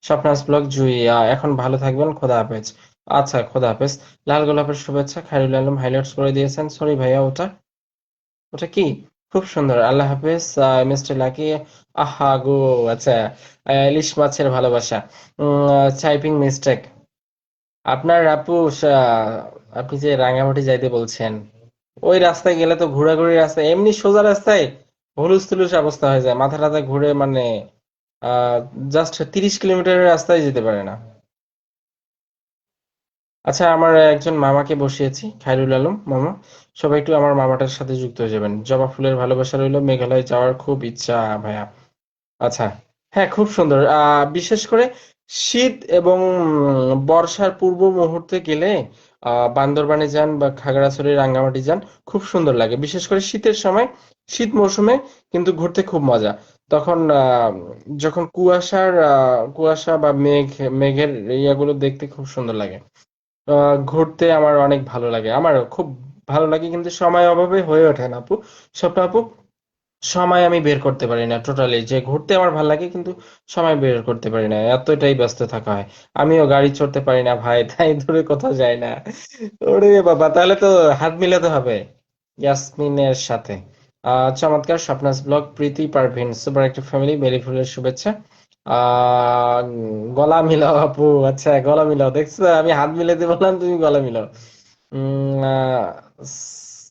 স্বপ্নাস ব্লগ জুই, এখন ভালো থাকবেন, খোদা হাফেজ। আচ্ছা খোদা হাফেজ। লাল গোলাপের শুভেচ্ছা, খায়রুল আলম হাইলাইটস করে দিয়েছেন, সরি ভাইয়া, ওটা ওটা কি? খুব সুন্দর, আল্লাহ হাফেজ। মিস্টার লাকি, আহা গো, আচ্ছা। ইলিশ মাছের ভালোবাসা, টাইপিং মিস্টেক। আপনার আপু, আপনি যে রাঙামাটি যাইতে বলছেন, ওই রাস্তায় গেলে তো ঘোরাঘুরি রাস্তায়, এমনি সোজা রাস্তায় হুলুস তুলুস অবস্থা হয়ে যায়, মাথা টাথা ঘুরে, মানে আহ জাস্ট 30 কিলোমিটারের রাস্তায় যেতে পারে না। আচ্ছা আমার একজন মামাকে বসিয়েছি, খায়রুল আলম মামা, সবাই একটু আমার মামাটার সাথে যুক্ত হয়ে যাবেন। জবা ফুলের ভালোবাসা রইলো, মেঘালয় যাওয়ার খুব ইচ্ছা ভাইয়া। আচ্ছা, হ্যাঁ খুব সুন্দর, বিশেষ করে শীত এবং বর্ষার পূর্ব মুহূর্তে গেলে বান্দরবানে যান বা খাগড়াছড়ি, রাঙ্গামাটি যান, খুব সুন্দর লাগে। বিশেষ করে শীতের সময়, শীত মৌসুমে কিন্তু ঘুরতে খুব মজা। তখন যখন কুয়াশা বা মেঘের ইয়াগুলো দেখতে খুব সুন্দর লাগে। ঘুরতে আমার অনেক ভালো লাগে, আমারও খুব ভালো লাগে, কিন্তু সময় অভাবে হয়ে ওঠে না আপু, স্বপ্ন আপু। সময় আমি বের করতে পারি না টোটালি, যে ঘুরতে আমার ভালো লাগে, কিন্তু সময় বের করতে পারি না, এতটাই ব্যস্ত থাকা হয়। আমিও গাড়ি চড়তে পারি না ভাই, তাই দূরে কোথাও যাই না। ওরে বাবা, তাহলে তো হাত মিলাতে হবে। ইয়াসমিনের সাথে। চমৎকার! স্বপ্নাস ব্লগ, প্রীতি পারভিন, সুপার একটা ফ্যামিলি, বেলি ফুলের শুভেচ্ছা। গলা মিলাও আপু। আচ্ছা, গলা মিলাও, দেখছো আমি হাত মিলাতে বললাম, তুমি গলা মিলাও।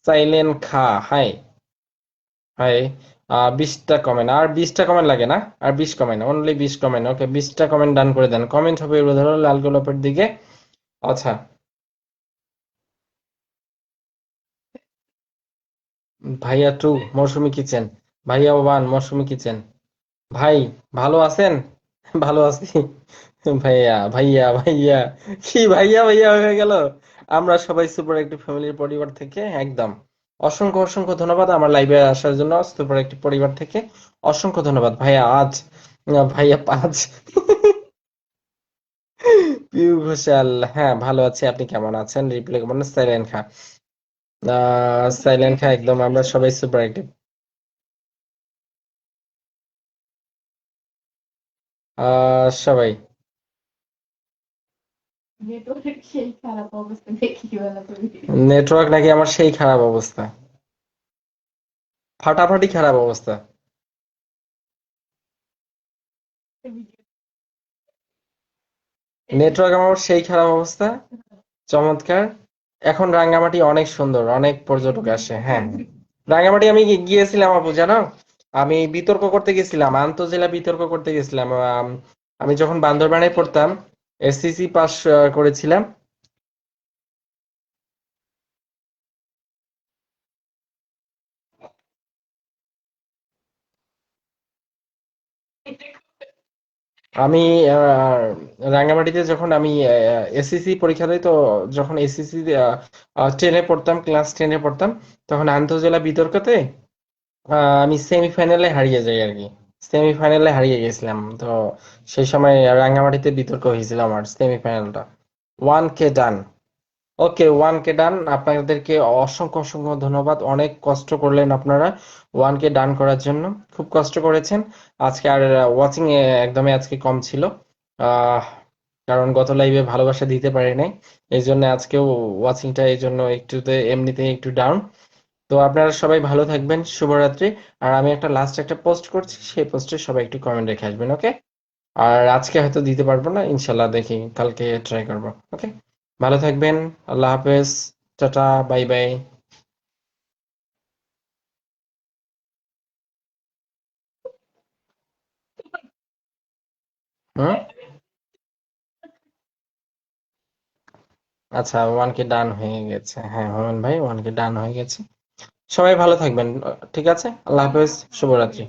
সাইলেন খা, হাই। হাই। 20টা কমেন্ট, আর 20টা কমেন্ট লাগে না? আর 20 কমেন্ট, অনলি 20 কমেন্ট। ওকে, 20টা কমেন্ট ডান করে দেন। কমেন্ট হবে ধরো লাল গোলাপের দিকে। আচ্ছা। ভাইয়া টু, মৌসুমী কিচেন। ভাইয়া ওয়ান, মৌসুমী কিচেন। ভাই, ভালো আছেন? ভালো আছি। ভাইয়া ভাইয়া ভাইয়া, কি ভাইয়া ভাইয়া হয়ে গেল? আমরা সবাই সুপার একটি ফ্যামিলির পরিবার থেকে একদম। অসংখ্য অসংখ্য ধন্যবাদ আমার লাইভে আসার জন্য। সুপার একটি পরিবার থেকে অসংখ্য ধন্যবাদ ভাইয়া। আজ ভাইয়া পাঁচ। পিউ ঘোষাল, হ্যাঁ ভালো আছি, আপনি কেমন আছেন? রিপ্লাই কেমন? সাইলেন্ট খা। সাইলেন্ট খা, একদম আমরা সবাই সুপার একটিভ। সবাই। নেটওয়ার্ক নাকি আমার সেই খারাপ অবস্থা, ফাটাফাটি খারাপ অবস্থা। নেটওয়ার্ক আমার সেই খারাপ অবস্থা। চমৎকার! এখন রাঙ্গামাটি অনেক সুন্দর, অনেক পর্যটক আসে, হ্যাঁ। রাঙ্গামাটি আমি গিয়েছিলাম আপু, জানো? আমি বিতর্ক করতে গেছিলাম, আন্তজেলা বিতর্ক করতে গেছিলাম। আমি যখন বান্দরবানে পড়তাম, এসসিসি পাস করেছিলাম। আমি আহ, রাঙ্গামাটিতে যখন আমি এসএসসি পরীক্ষা দিই, তো যখন এসএসসি 10-এ পড়তাম, ক্লাস 10-এ পড়তাম, তখন আন্তজেলা বিতর্কতে আমি সেমিফাইনালে হারিয়ে যাই আর কি। সেমিফাইনালে হারিয়ে গেছিলাম তো। সেই সময় রাঙ্গামাটিতে বিতর্ক হয়েছিল আমার সেমিফাইনালটা। 1K ডান। ওকে, 1K ডান। আপনাদেরকে অসংখ্য অসংখ্য ধন্যবাদ, অনেক কষ্ট করলেন আপনারা 1K ডান করার জন্য। খুব কষ্ট করেছেন। আজকে আর ওয়াচিং একদমই আজকে কম ছিল। আহ কারণ গত লাইভে ভালোবাসা দিতে পারি নাই, এই জন্য আজকেও ওয়াচিংটা এই জন্য একটুতে এমনিতে একটু ডাউন। তো আপনারা সবাই ভালো থাকবেন, শুভরাত্রি। আর আমি একটা লাস্ট একটা পোস্ট করছি, সেই পোস্টে সবাই একটু কমেন্ট রেখে আসবেন, ওকে? আর আজকে হয়তো দিতে পারবো না, ইনশাল্লাহ দেখি কালকে ট্রাই করবো, ওকে? ভালো থাকবেন। আল্লাহ হাফেজ। টাটা। Bye bye. হুম। আচ্ছা, 1K ডান হয়ে গেছে, হ্যাঁ হুমায়ুন ভাই, 1K ডান হয়ে গেছে। সবাই ভালো থাকবেন। ঠিক আছে, আল্লাহ হাফেজ, শুভরাত্রি।